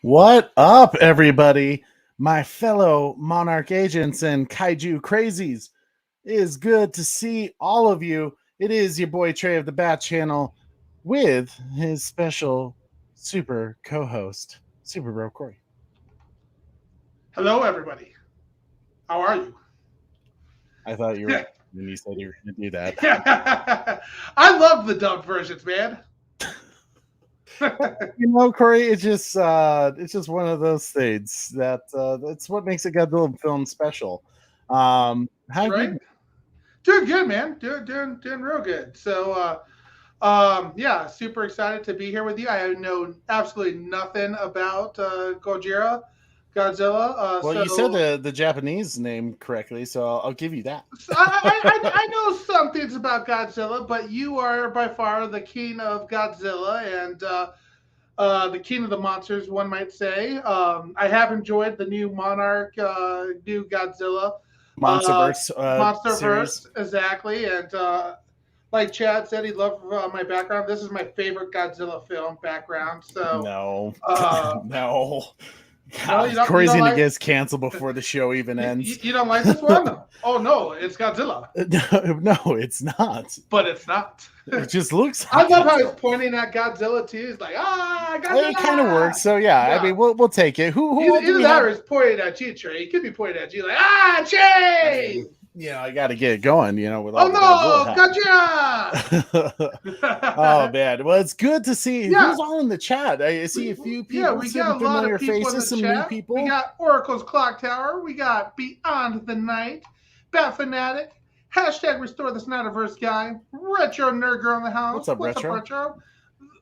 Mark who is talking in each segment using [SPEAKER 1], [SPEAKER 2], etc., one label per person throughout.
[SPEAKER 1] What up, everybody? My fellow Monarch agents and kaiju crazies. It is good to see all of you. It is your boy Trey of the Bat Channel with his special super co host, Super Bro Corey.
[SPEAKER 2] Hello, everybody. How are you?
[SPEAKER 1] I thought you were when you said you were going to do that.
[SPEAKER 2] I love the dubbed versions, man.
[SPEAKER 1] Corey, it's just one of those things that that's what makes a Godzilla film special. How have you
[SPEAKER 2] Right?
[SPEAKER 1] been?
[SPEAKER 2] Doing good, man. Doing real good. Yeah, super excited to be here with you. I know absolutely nothing about Godzilla.
[SPEAKER 1] Well, you said the Japanese name correctly, so I'll give you that.
[SPEAKER 2] I know some things about Godzilla, but you are by far the king of Godzilla and the king of the monsters, one might say. I have enjoyed the new Monarch, new Godzilla, uh,
[SPEAKER 1] Monsterverse series.
[SPEAKER 2] MonsterVerse, exactly. And like Chad said, he loved my background. This is my favorite Godzilla film background.
[SPEAKER 1] No,
[SPEAKER 2] Uh,
[SPEAKER 1] no.
[SPEAKER 2] no,
[SPEAKER 1] God,
[SPEAKER 2] you
[SPEAKER 1] Corey's
[SPEAKER 2] don't
[SPEAKER 1] gonna
[SPEAKER 2] like
[SPEAKER 1] get canceled before the show even ends.
[SPEAKER 2] you don't like this one? Oh no, it's Godzilla,
[SPEAKER 1] No, it's not.
[SPEAKER 2] but it's not.
[SPEAKER 1] It just looks
[SPEAKER 2] I
[SPEAKER 1] like
[SPEAKER 2] love how he's
[SPEAKER 1] Godzilla.
[SPEAKER 2] pointing at Godzilla too. He's like,
[SPEAKER 1] It kind of
[SPEAKER 2] Godzilla!
[SPEAKER 1] works. So yeah, I
[SPEAKER 2] Yeah.
[SPEAKER 1] mean, we'll take it. Who all do
[SPEAKER 2] Either
[SPEAKER 1] we
[SPEAKER 2] that
[SPEAKER 1] have?
[SPEAKER 2] or he's pointing at you, Trey. He could be pointing at you like,
[SPEAKER 1] I
[SPEAKER 2] Jay!
[SPEAKER 1] mean, I got to get it going. With all
[SPEAKER 2] Oh
[SPEAKER 1] the Godzilla
[SPEAKER 2] no,
[SPEAKER 1] happening.
[SPEAKER 2] gotcha!
[SPEAKER 1] Oh man, well, it's good to see
[SPEAKER 2] Yeah,
[SPEAKER 1] who's all in the chat. I see a few
[SPEAKER 2] yeah,
[SPEAKER 1] people,
[SPEAKER 2] we
[SPEAKER 1] some
[SPEAKER 2] got a lot of
[SPEAKER 1] familiar
[SPEAKER 2] people in the
[SPEAKER 1] faces, some new
[SPEAKER 2] chat. We
[SPEAKER 1] people.
[SPEAKER 2] got Oracle's Clock Tower. We got Beyond the Night, Bat Fanatic, hashtag Restore the Snyderverse guy, Retro Nerd Girl in the
[SPEAKER 1] What's
[SPEAKER 2] house.
[SPEAKER 1] up,
[SPEAKER 2] What's up,
[SPEAKER 1] Retro?
[SPEAKER 2] Retro?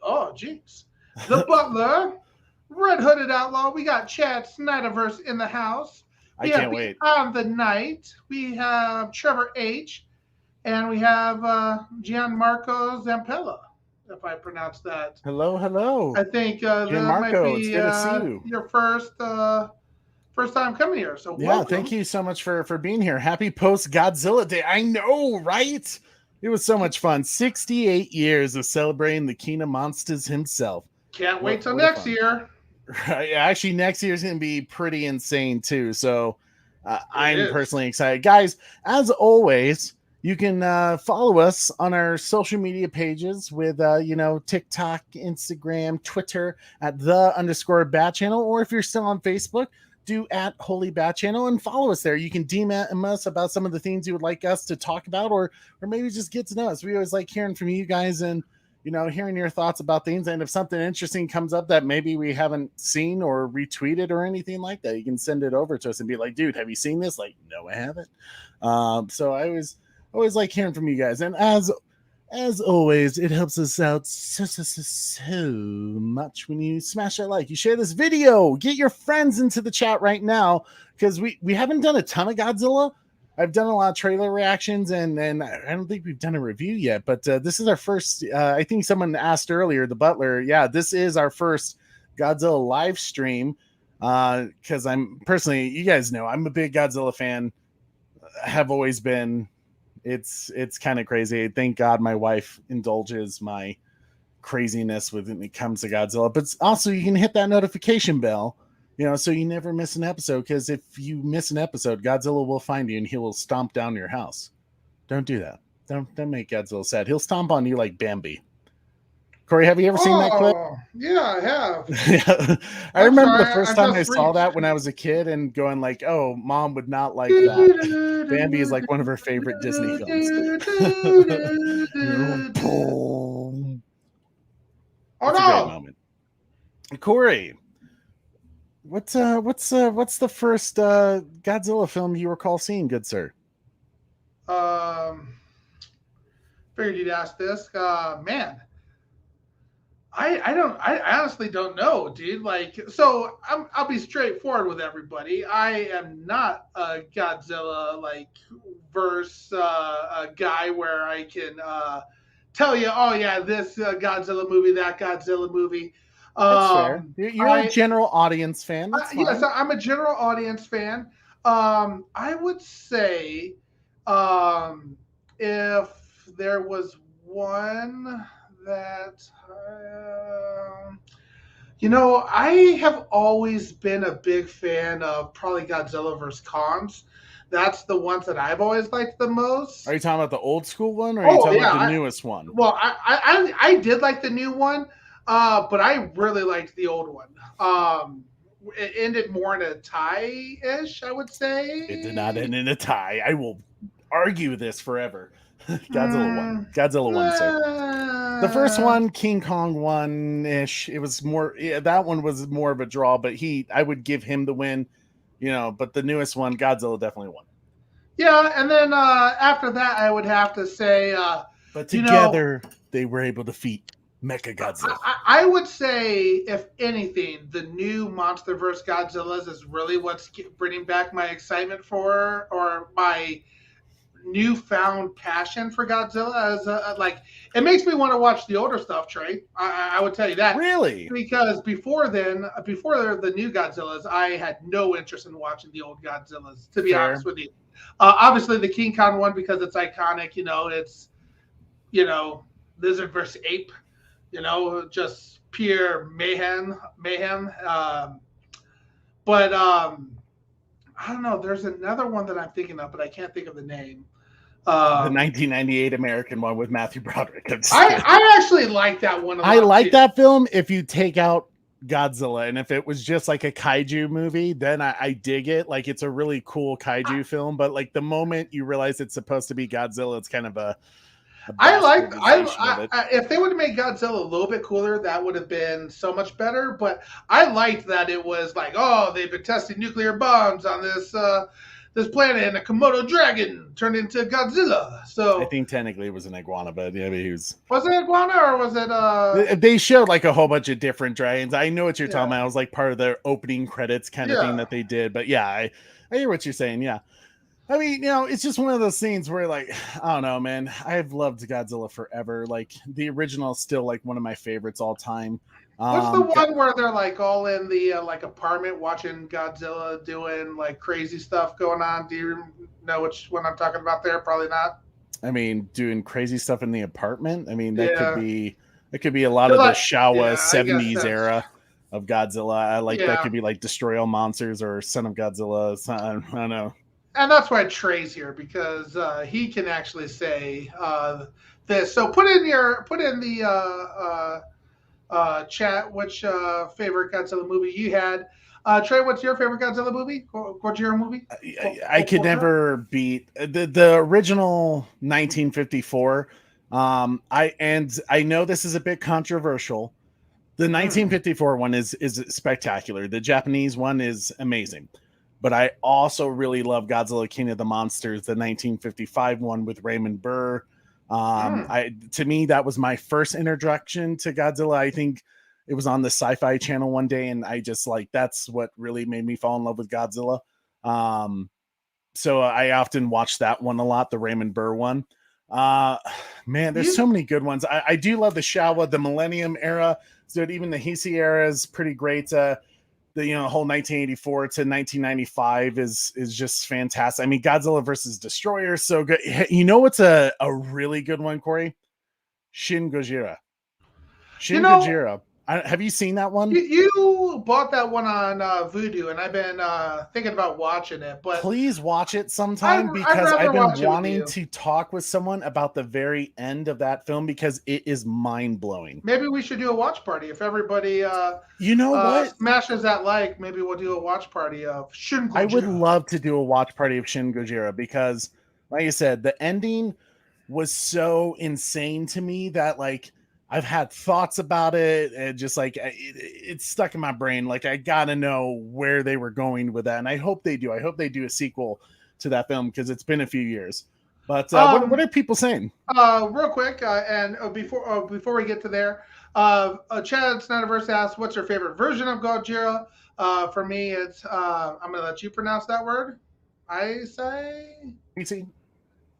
[SPEAKER 2] Oh, jeez. The Butler, Red Hooded Outlaw. We got Chad Snyderverse in the house.
[SPEAKER 1] I
[SPEAKER 2] We have
[SPEAKER 1] can't wait.
[SPEAKER 2] Beyond the Night. We have Trevor H. And we have Gianmarco Zampella, if I pronounce that.
[SPEAKER 1] Hello,
[SPEAKER 2] I think that might
[SPEAKER 1] Gianmarco. It's
[SPEAKER 2] be
[SPEAKER 1] good to see you.
[SPEAKER 2] your first time coming here. So
[SPEAKER 1] Yeah,
[SPEAKER 2] welcome.
[SPEAKER 1] thank you so much for being here. Happy post Godzilla Day. I know, right? It was so much fun. 68 years of celebrating the king of monsters himself.
[SPEAKER 2] Can't wait till
[SPEAKER 1] What
[SPEAKER 2] next year.
[SPEAKER 1] Right. Actually, next year's going to be pretty insane too. So I'm
[SPEAKER 2] is.
[SPEAKER 1] personally excited. Guys, as always, you can follow us on our social media pages with, TikTok, Instagram, Twitter at _Bat Channel. Or if you're still on Facebook, do at Holy Bat Channel and follow us there. You can DM us about some of the things you would like us to talk about, or maybe just get to know us. We always like hearing from you guys and hearing your thoughts about things. And if something interesting comes up that maybe we haven't seen or retweeted or anything like that, you can send it over to us and be like, dude, have you seen this? Like, no, I haven't. So I always like hearing from you guys. And as always, it helps us out so much when you smash that like. You share this video, get your friends into the chat right now, because we haven't done a ton of Godzilla. I've done a lot of trailer reactions, and I don't think we've done a review yet. But this is our first. I think someone asked earlier, the Butler. Yeah, this is our first Godzilla live stream. Because I'm personally, you guys know, I'm a big Godzilla fan. Have always been. It's kind of crazy. Thank God my wife indulges my craziness when it comes to Godzilla. But also, you can hit that notification bell, so you never miss an episode. Because if you miss an episode, Godzilla will find you and he will stomp down your house. Don't do that. Don't make Godzilla sad. He'll stomp on you like Bambi. Corey, have you ever seen that clip?
[SPEAKER 2] Yeah, I have.
[SPEAKER 1] Yeah. I remember the first time I saw that when I was a kid and going like, oh, mom would not like that. Bambi is like one of her favorite Disney films.
[SPEAKER 2] Oh
[SPEAKER 1] It's a great
[SPEAKER 2] no!
[SPEAKER 1] moment. Corey, what's the first Godzilla film you recall seeing, good sir?
[SPEAKER 2] Figured you'd ask this. Man, I honestly don't know, dude. Like, so I'll be straightforward with everybody. I am not a Godzilla like verse guy where I can tell you, oh yeah, this Godzilla movie, that Godzilla movie.
[SPEAKER 1] That's fair. You're a general audience fan. That's fine.
[SPEAKER 2] Yes, I'm a general audience fan. I would say if there was one that I have always been a big fan of probably Godzilla vs. Kongs. That's the ones that I've always liked the
[SPEAKER 1] Are
[SPEAKER 2] most.
[SPEAKER 1] you talking about the old school one, or are you
[SPEAKER 2] Oh
[SPEAKER 1] talking
[SPEAKER 2] yeah,
[SPEAKER 1] about the newest one?
[SPEAKER 2] well, I did like the new one, but I really liked the old one. It ended more in a tie-ish, I would
[SPEAKER 1] It did not
[SPEAKER 2] say.
[SPEAKER 1] end in a tie. I will argue this forever. Godzilla won.
[SPEAKER 2] Mm,
[SPEAKER 1] Godzilla won, sir. The first
[SPEAKER 2] uh,
[SPEAKER 1] one, King Kong won ish. It was more, yeah, that one was more of a draw, but I would give him the win, but the newest one, Godzilla definitely won.
[SPEAKER 2] yeah, and then after that, I would have to say,
[SPEAKER 1] But
[SPEAKER 2] you know,
[SPEAKER 1] together, they were able to defeat Mecha Godzilla.
[SPEAKER 2] I would say, if anything, the new MonsterVerse Godzillas is really what's bringing back my excitement for, or my newfound passion for Godzilla. As like, it makes me want to watch the older stuff. Trey, I would tell you that,
[SPEAKER 1] Really?
[SPEAKER 2] because before then, before the new Godzillas, I had no interest in watching the old Godzillas. To be honest
[SPEAKER 1] Fair.
[SPEAKER 2] with you, obviously the King Kong one because it's iconic. It's you know lizard versus ape. Just pure mayhem. But I don't know. There's another one that I'm thinking of, but I can't think of the name.
[SPEAKER 1] The
[SPEAKER 2] Um,
[SPEAKER 1] 1998 American one with Matthew Broderick. I'm just
[SPEAKER 2] I
[SPEAKER 1] kidding.
[SPEAKER 2] I actually like that one a
[SPEAKER 1] I
[SPEAKER 2] lot
[SPEAKER 1] like
[SPEAKER 2] too.
[SPEAKER 1] that film if you take out Godzilla, and if it was just like a kaiju movie, then I dig it. Like, it's a really cool
[SPEAKER 2] I,
[SPEAKER 1] kaiju film, but like the moment you realize it's supposed to be Godzilla, it's kind of a
[SPEAKER 2] I like
[SPEAKER 1] bastardization of it.
[SPEAKER 2] if they would have made Godzilla a little bit cooler, that would have been so much better. But I liked that it was like, oh, they've been testing nuclear bombs on this planet, and a Komodo dragon turned into Godzilla.
[SPEAKER 1] I
[SPEAKER 2] So
[SPEAKER 1] think technically it was an iguana, but yeah, he was.
[SPEAKER 2] was it iguana or was it
[SPEAKER 1] They showed like a whole bunch of different dragons. I know what you're talking
[SPEAKER 2] yeah
[SPEAKER 1] about. It was like part of their opening credits kind of thing
[SPEAKER 2] yeah
[SPEAKER 1] that they did. But yeah, I hear what you're saying. Yeah. I mean, it's just one of those scenes where, like, I don't know, man. I've loved Godzilla forever. Like, the original is still like one of my favorites all time.
[SPEAKER 2] What's the
[SPEAKER 1] Go-
[SPEAKER 2] one where they're like all in the like apartment watching Godzilla doing like crazy stuff going on? Do you know which one I'm talking about there? Probably not.
[SPEAKER 1] I mean, doing crazy stuff in the apartment. I mean,
[SPEAKER 2] Yeah.
[SPEAKER 1] that could be a lot
[SPEAKER 2] They're
[SPEAKER 1] of the
[SPEAKER 2] like,
[SPEAKER 1] Showa
[SPEAKER 2] yeah, I guess
[SPEAKER 1] '70s
[SPEAKER 2] that's
[SPEAKER 1] era of Godzilla. I like that
[SPEAKER 2] yeah.
[SPEAKER 1] could be like Destroy All Monsters or Son of Godzilla. I don't know.
[SPEAKER 2] And that's why Trey's here, because he can actually say this. So put in the chat which favorite Godzilla movie you had. Trey, what's your favorite Godzilla movie? Gojira movie?
[SPEAKER 1] I could never beat the original 1954. I know this is a bit controversial. The
[SPEAKER 2] Hmm.
[SPEAKER 1] 1954 one is spectacular. The Japanese one is amazing. But I also really love Godzilla King of the Monsters, the 1955 one with Raymond Burr.
[SPEAKER 2] Hmm.
[SPEAKER 1] To me, that was my first introduction to Godzilla. I think it was on the Sci-Fi Channel one day, and I just like that's what really made me fall in love with Godzilla. Um, so I often watch that one a lot, the Raymond Burr one. Uh, man, there's so
[SPEAKER 2] You
[SPEAKER 1] many good ones. I do love the Showa, the Millennium era. So even the Heisei era is pretty great. The whole 1984 to 1995 is just fantastic. I mean, Godzilla versus Destroyer is so good. You know what's a really good one, Corey? Shin Gojira.
[SPEAKER 2] you
[SPEAKER 1] Shin
[SPEAKER 2] know
[SPEAKER 1] Gojira. Have you seen that one?
[SPEAKER 2] you bought that one on Vudu, and I've been thinking about watching it, but
[SPEAKER 1] Please watch it
[SPEAKER 2] I'd,
[SPEAKER 1] sometime
[SPEAKER 2] I'd
[SPEAKER 1] because I've
[SPEAKER 2] rather
[SPEAKER 1] been
[SPEAKER 2] watch it with
[SPEAKER 1] wanting
[SPEAKER 2] you.
[SPEAKER 1] to talk with someone about the very end of that film because it is mind blowing.
[SPEAKER 2] Maybe we should do a watch party if everybody
[SPEAKER 1] You know what?
[SPEAKER 2] smashes that like. Maybe we'll do a watch party of Shin
[SPEAKER 1] I would
[SPEAKER 2] Gojira.
[SPEAKER 1] love to do a watch party of Shin Gojira because, like I said, the ending was so insane to me that like I've had thoughts about it and just like it's stuck in my brain. Like I gotta know where they were going with that, and I hope they do. I hope they do a sequel to that film because it's been a few years. But what
[SPEAKER 2] Um,
[SPEAKER 1] are people saying?
[SPEAKER 2] Real quick, and before we get to there, Chad Snyderverse asked, "What's your favorite version of Gojira?" For me, it's I'm gonna let you pronounce that word. I say,
[SPEAKER 1] PC?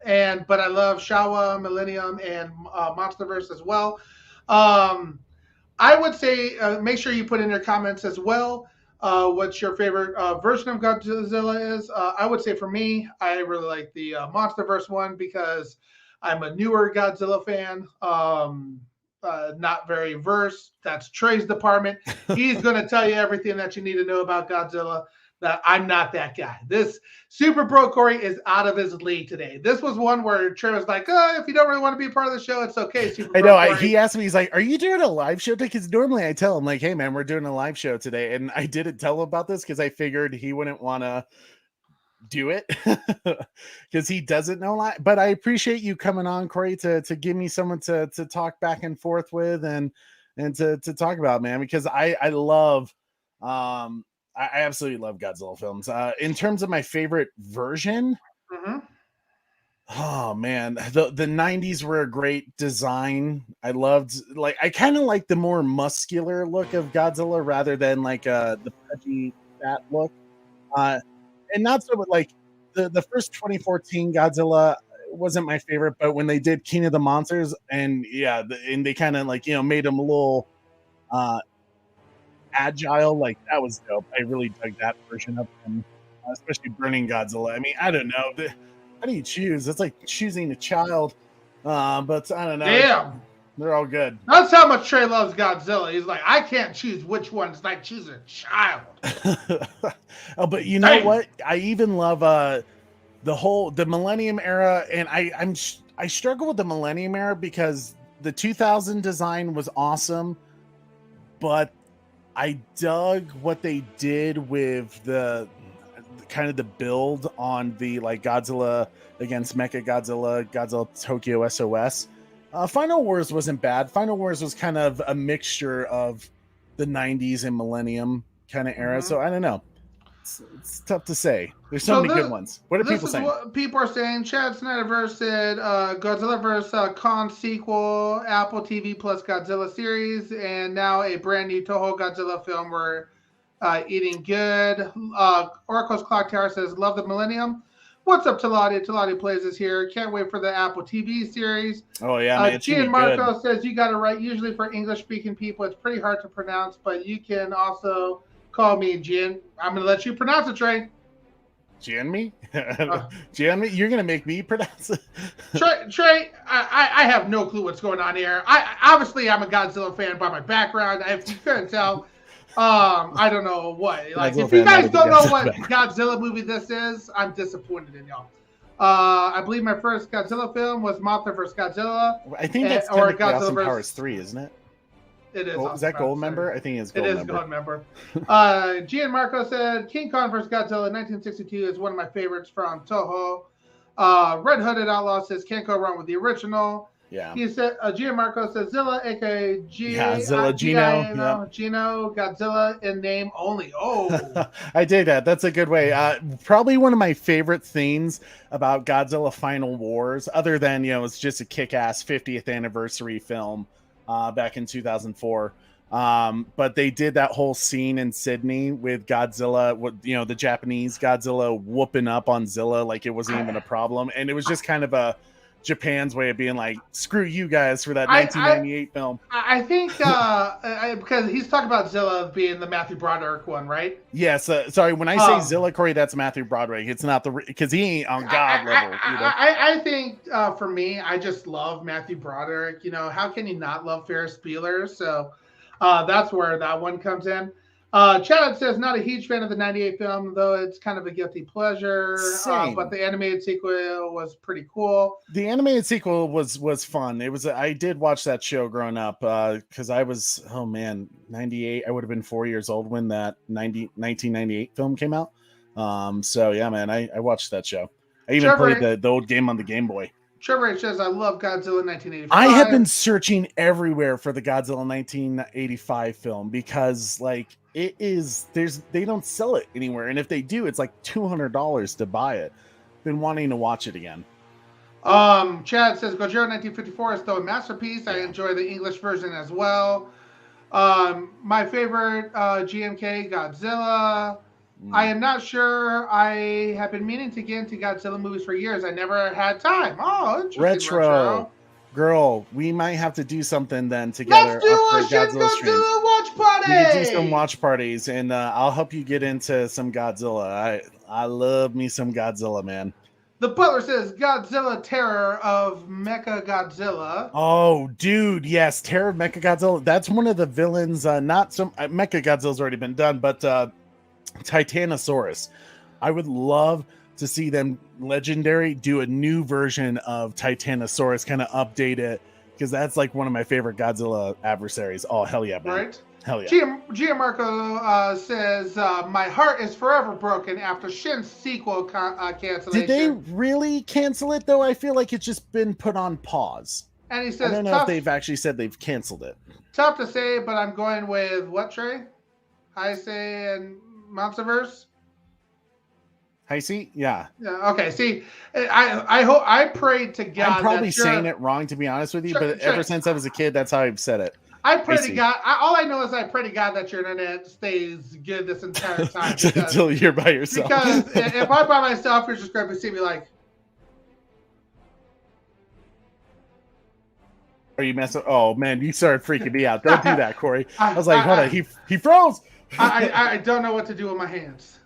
[SPEAKER 2] but I love Shawa, Millennium, and MonsterVerse as well. Um, I would say make sure you put in your comments as well what your favorite version of Godzilla is. I would say for me, I really like the MonsterVerse one because I'm a newer Godzilla fan. not very versed. That's Trey's department. He's going to tell you everything that you need to know about Godzilla. That I'm not that guy. This Super Bro Corey is out of his league today. This was one where Trey was like, "Oh, if you don't really want to be a part of the show, it's okay." Super
[SPEAKER 1] I
[SPEAKER 2] Bro
[SPEAKER 1] know.
[SPEAKER 2] Corey.
[SPEAKER 1] He asked me, he's like, "Are you doing a live show today?" Because normally I tell him, like, "Hey, man, we're doing a live show today," and I didn't tell him about this because I figured he wouldn't want to do it because he doesn't know a lot. But I appreciate you coming on, Corey, to give me someone to talk back and forth with and to talk about, man, because I love I absolutely love Godzilla films. In terms of my favorite version, oh man, the 90s were a great design. I loved, like, I kind of like the more muscular look of Godzilla rather than like the pudgy fat look. And not so, but like the first 2014 Godzilla wasn't my favorite, but when they did King of the Monsters, and yeah, and they kind of like, made him a little agile, like that was dope. I really dug that version of him, especially Burning Godzilla. I mean, I don't know, how do you choose? It's like choosing a child, but I don't know.
[SPEAKER 2] Damn,
[SPEAKER 1] they're all good.
[SPEAKER 2] That's how much Trey loves Godzilla. He's like, I can't choose which one. It's like choosing a child.
[SPEAKER 1] Oh, but you know what? I even love the Millennium era, and I struggle with the Millennium era because the 2000 design was awesome, but I dug what they did with the kind of the build on the like Godzilla against Mecha Godzilla, Godzilla Tokyo SOS. Final Wars wasn't bad. Final Wars was kind of a mixture of the 90s and Millennium kind of era. So I don't know. It's tough to say. There's so many good ones. What are people saying?
[SPEAKER 2] What people are saying. Chad Snyderverse said Godzilla vs. Kong sequel, Apple TV plus Godzilla series, and now a brand new Toho Godzilla film. We're eating good. Oracle's Clock Tower says, love the Millennium. What's up, Talati? Talati Plays is here. Can't wait for the Apple TV series.
[SPEAKER 1] Oh, yeah, man.
[SPEAKER 2] Gianmarco says, you got it right. Usually for English-speaking people, it's pretty hard to pronounce, but you can also call me Gian. I'm going to let you pronounce it, Trey.
[SPEAKER 1] Gianmi? Gianmi? You're going to make me pronounce it?
[SPEAKER 2] Trey, I have no clue what's going on here. Obviously, I'm a Godzilla fan by my background. If you couldn't tell, I don't know what. Like, if you guys don't know what Godzilla movie this is, I'm disappointed in y'all. I believe my first Godzilla film was Mothra vs. Godzilla.
[SPEAKER 1] I think that's or Godzilla Austin Powers 3, isn't it?
[SPEAKER 2] It is.
[SPEAKER 1] Is that Goldmember? I think it's Goldmember.
[SPEAKER 2] It is Goldmember. Gianmarco said King Kong vs. Godzilla 1962 is one of my favorites from Toho. Red Hooded Outlaw says can't go wrong with the original.
[SPEAKER 1] Yeah.
[SPEAKER 2] He said Gianmarco says Zilla, aka
[SPEAKER 1] Zilla Gino.
[SPEAKER 2] Gino, Godzilla in name only. Oh,
[SPEAKER 1] I dig that. That's a good way. Probably one of my favorite things about Godzilla Final Wars, other than it's just a kick-ass 50th anniversary film back in 2004. But they did that whole scene in Sydney with Godzilla, the Japanese Godzilla whooping up on Zilla like it wasn't even a problem, and it was just kind of a Japan's way of being like, screw you guys for that 1998 film.
[SPEAKER 2] I think because he's talking about Zilla being the Matthew Broderick one, right?
[SPEAKER 1] Yes. Sorry, when I say Zilla, Corey, that's Matthew Broderick. It's not because he ain't on God level.
[SPEAKER 2] I think for me, I just love Matthew Broderick. How can you not love Ferris Bueller? So that's where that one comes in. Chad says not a huge fan of the 98 film, though it's kind of a guilty pleasure. But the animated sequel was pretty cool.
[SPEAKER 1] The animated sequel was fun. It was. I did watch that show growing up because I was 98. I would have been 4 years old when that 1998 film came out. So yeah, man, I watched that show. I even played the old game on the Game Boy.
[SPEAKER 2] Trevor H says, I love Godzilla 1985.
[SPEAKER 1] I have been searching everywhere for the Godzilla 1985 film because, like, they don't sell it anywhere. And if they do, it's like $200 to buy it. Been wanting to watch it again.
[SPEAKER 2] Chad says, Gojira 1954 is still a masterpiece. I enjoy the English version as well. My favorite GMK, Godzilla. I am not sure. I have been meaning to get into Godzilla movies for years. I never had time. Oh, interesting.
[SPEAKER 1] Retro. Girl, we might have to do something then together.
[SPEAKER 2] Let's do a Godzilla watch party.
[SPEAKER 1] We can do some watch parties, and I'll help you get into some Godzilla. I love me some Godzilla, man.
[SPEAKER 2] The Butler says Godzilla Terror of Mecha Godzilla.
[SPEAKER 1] Oh, dude, yes, Terror of Mechagodzilla. That's one of the villains. Not some Mechagodzilla's already been done, but Titanosaurus. I would love to see them Legendary do a new version of Titanosaurus, kind of update it, because that's like one of my favorite Godzilla adversaries. Oh, hell yeah, man.
[SPEAKER 2] Right?
[SPEAKER 1] Hell yeah.
[SPEAKER 2] Gianmarco says, my heart is forever broken after Shin's sequel cancellation.
[SPEAKER 1] Did they really cancel it, though? I feel like it's just been put on pause.
[SPEAKER 2] And he says,
[SPEAKER 1] I don't know if they've actually said they've canceled it.
[SPEAKER 2] Tough to say, but I'm going with what, Trey? Heisei and Monsterverse?
[SPEAKER 1] Heisei? Yeah.
[SPEAKER 2] Yeah. Okay. See, I hope I prayed to God.
[SPEAKER 1] I'm probably saying it wrong, to be honest with you, but ever since I was a kid, that's how I've said it.
[SPEAKER 2] I pray to God. All I know is I pray to God that your internet stays good this entire time.
[SPEAKER 1] Until you're by yourself.
[SPEAKER 2] Because if I'm by myself, you're just going to see me like.
[SPEAKER 1] Are you messing? Oh man, you started freaking me out. Don't do that, Corey. I was like, hold on, he froze.
[SPEAKER 2] I don't know what to do with my hands.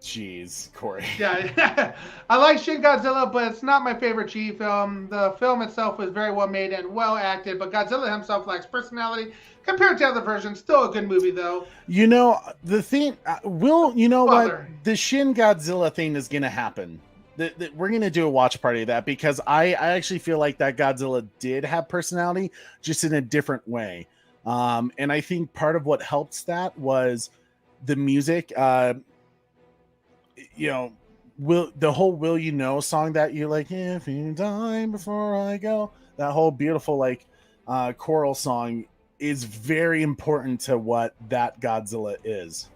[SPEAKER 1] Jeez, Corey.
[SPEAKER 2] Yeah, I like Shin Godzilla, but it's not my favorite G film. The film itself was very well made and well acted, but Godzilla himself lacks personality compared to other versions. Still a good movie, though.
[SPEAKER 1] You know, the thing, you know
[SPEAKER 2] Father.
[SPEAKER 1] what? The Shin Godzilla thing is going to happen. We're going to do a watch party of that, because I actually feel like that Godzilla did have personality, just in a different way. And I think part of what helps that was the music. You know, will you know song that you like, if you die before I go, that whole beautiful like choral song is very important to what that Godzilla is.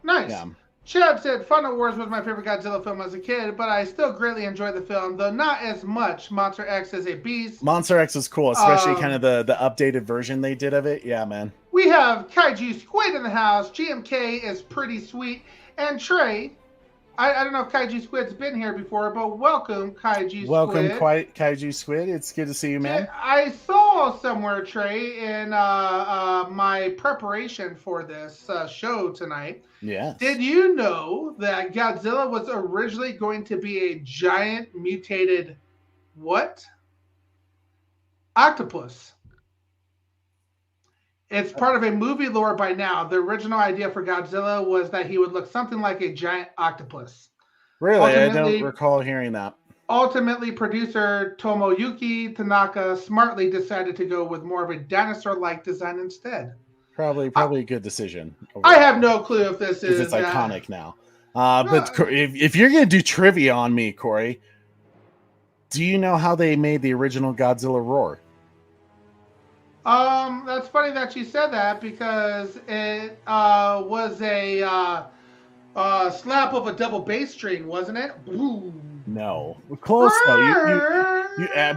[SPEAKER 2] Nice. Yeah. Chad said Final Wars was my favorite Godzilla film as a kid, but I still greatly enjoy the film, though not as much. Monster X is a beast.
[SPEAKER 1] Monster X is cool, especially kind of the updated version they did of it. Yeah, man.
[SPEAKER 2] We have Kaiju Squid in the house. GMK is pretty sweet. And Trey, I don't know if Kaiju Squid's been here before, but welcome, Kaiju
[SPEAKER 1] Squid.
[SPEAKER 2] Welcome,
[SPEAKER 1] Kaiju Squid. It's good to see you, man.
[SPEAKER 2] I saw somewhere, Trey, in my preparation for this show tonight.
[SPEAKER 1] Yeah.
[SPEAKER 2] Did you know that Godzilla was originally going to be a giant mutated what? Octopus. It's part of a movie lore by now. The original idea for Godzilla was that he would look something like a giant octopus.
[SPEAKER 1] Really? I don't recall hearing that.
[SPEAKER 2] Ultimately, producer Tomoyuki Tanaka smartly decided to go with more of a dinosaur-like design instead.
[SPEAKER 1] Probably a good decision.
[SPEAKER 2] I have no clue if this is.
[SPEAKER 1] It's iconic now. But if you're going to do trivia on me, Corey, do you know how they made the original Godzilla roar?
[SPEAKER 2] That's funny that you said that, because it was a slap of a double bass string, wasn't it? Boom.
[SPEAKER 1] No, close though.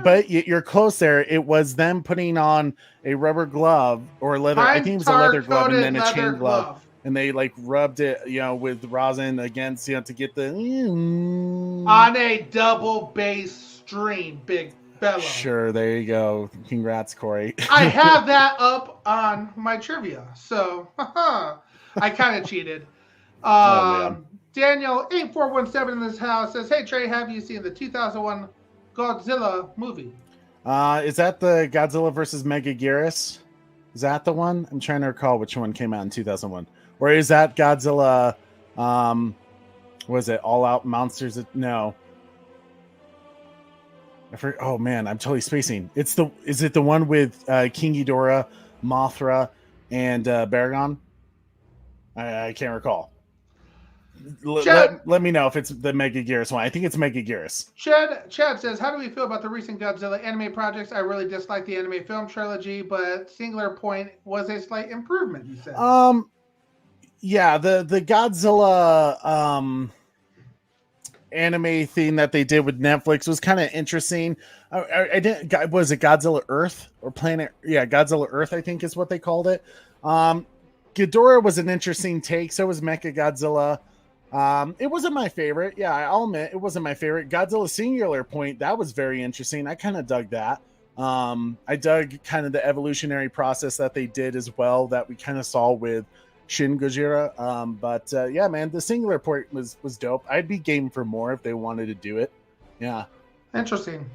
[SPEAKER 1] But you're close there. It was them putting on a rubber glove or leather. I think it was a leather glove and then a chain glove, and they like rubbed it, with rosin against, to get the
[SPEAKER 2] on a double bass string, big fella.
[SPEAKER 1] Sure, there you go. Congrats, Corey.
[SPEAKER 2] I have that up on my trivia, so I kind of cheated. Daniel 8417 in this house says, "Hey Trey, have you seen the 2001 Godzilla movie?"
[SPEAKER 1] Is that the Godzilla versus Megaguirus? Is that the one? I'm trying to recall which one came out in 2001. Or is that Godzilla? Was it All Out Monsters? No. Oh man, I'm totally spacing. Is it the one with King Ghidorah, Mothra, and Baragon? I can't recall. Let me know if it's the Megaguirus one. I think it's Megaguirus.
[SPEAKER 2] Chad says, "How do we feel about the recent Godzilla anime projects? I really dislike the anime film trilogy, but Singular Point was a slight improvement," he said.
[SPEAKER 1] Yeah, the Godzilla anime thing that they did with Netflix was kind of interesting. I didn't. Was it Godzilla Earth or Planet? Yeah, Godzilla Earth, I think is what they called it. Ghidorah was an interesting take. So was Mechagodzilla. It wasn't my favorite. Yeah, I'll admit it wasn't my favorite. Godzilla Singular Point, that was very interesting. I kind of dug that. I dug kind of the evolutionary process that they did as well, that we kind of saw with Shin Gojira. But yeah, man, the Singular Point was dope. I'd be game for more if they wanted to do it. Yeah.
[SPEAKER 2] Interesting.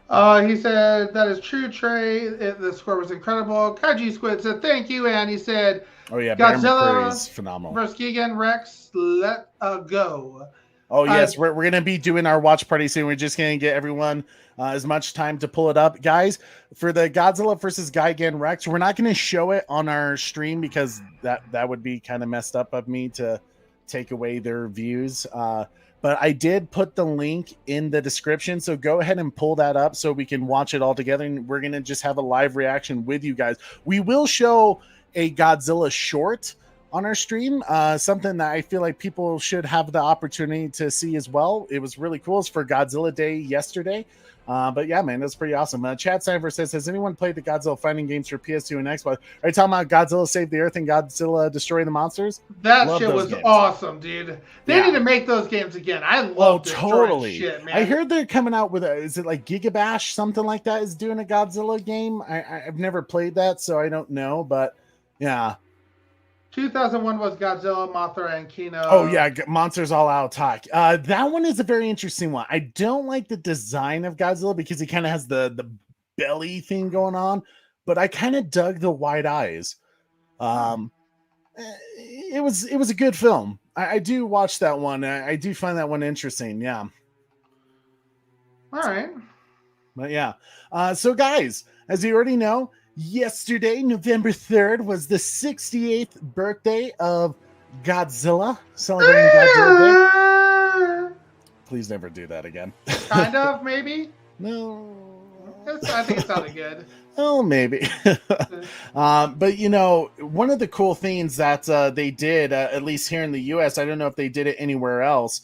[SPEAKER 2] He said, that is true, Trey. The score was incredible. Kaiji Squid said, thank you. And he said,
[SPEAKER 1] Oh yeah, Bear McCreary
[SPEAKER 2] Godzilla
[SPEAKER 1] is phenomenal.
[SPEAKER 2] versus Gigan Rex, let go.
[SPEAKER 1] Oh
[SPEAKER 2] Uh,
[SPEAKER 1] yes, we're gonna be doing our watch party soon. We're just gonna get everyone as much time to pull it up, guys. For the Godzilla versus Gigan Rex, we're not gonna show it on our stream because that would be kind of messed up of me to take away their views. But I did put the link in the description, so go ahead and pull that up so we can watch it all together. And we're gonna just have a live reaction with you guys. We will show a Godzilla short on our stream, something that I feel like people should have the opportunity to see as well. It was really cool. It's for Godzilla Day yesterday. But yeah, man, that's pretty awesome. Chad Cypher says, has anyone played the Godzilla fighting games for PS2 and Xbox? Are you talking about Godzilla Save the Earth and Godzilla Destroy the Monsters?
[SPEAKER 2] That
[SPEAKER 1] Love
[SPEAKER 2] shit
[SPEAKER 1] those
[SPEAKER 2] was
[SPEAKER 1] games.
[SPEAKER 2] awesome, dude. They need to make those games again. I love
[SPEAKER 1] totally.
[SPEAKER 2] Shit, man.
[SPEAKER 1] I heard they're coming out with is it like Gigabash, something like that, is doing a Godzilla game. I've never played that, so I don't know, but yeah.
[SPEAKER 2] 2001 was Godzilla, Mothra, and Kino.
[SPEAKER 1] Oh yeah, Monsters All Out Attack. That one is a very interesting one. I don't like the design of Godzilla because he kind of has the belly thing going on, but I kind of dug the wide eyes. It was a good film. I do watch that one. I do find that one interesting. Yeah.
[SPEAKER 2] All right.
[SPEAKER 1] But yeah. So guys, as you already know, yesterday, November 3rd, was the 68th birthday of Godzilla, celebrating Godzilla Day. Please never do that again.
[SPEAKER 2] Kind of, maybe?
[SPEAKER 1] No.
[SPEAKER 2] I think it sounded good.
[SPEAKER 1] Oh, maybe. But, you know, one of the cool things that they did, at least here in the U.S., I don't know if they did it anywhere else,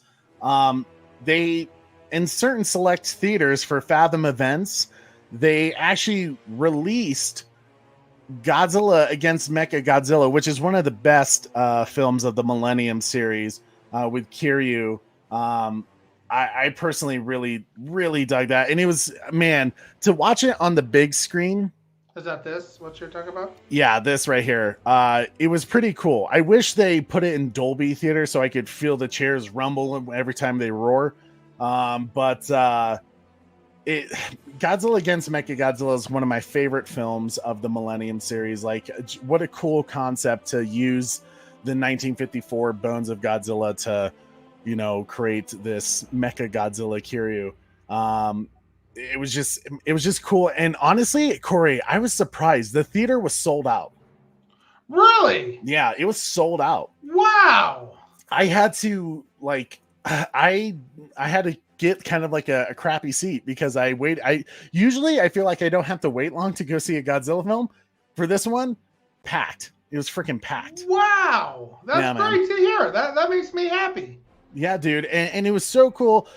[SPEAKER 1] they, in certain select theaters for Fathom events, they actually released Godzilla against Mechagodzilla, which is one of the best films of the Millennium series with Kiryu. I personally really dug that. And it was, man, to watch it on the big screen.
[SPEAKER 2] Is that this? What you're talking about?
[SPEAKER 1] Yeah, this right here. It was pretty cool. I wish they put it in Dolby Theater so I could feel the chairs rumble every time they roar. Godzilla against Mechagodzilla is one of my favorite films of the Millennium series. Like, what a cool concept to use the 1954 Bones of Godzilla to, you know, create this Mechagodzilla Kiryu. It was just cool. And honestly, Corey, I was surprised. The theater was sold out.
[SPEAKER 2] Really?
[SPEAKER 1] Yeah, it was sold out.
[SPEAKER 2] Wow.
[SPEAKER 1] I had to I had to get kind of like a crappy seat because I usually I feel like I don't have to wait long to go see a Godzilla film. For this one, packed. It was freaking packed.
[SPEAKER 2] Wow. That's great to hear. That makes me happy.
[SPEAKER 1] Yeah, dude. And it was so cool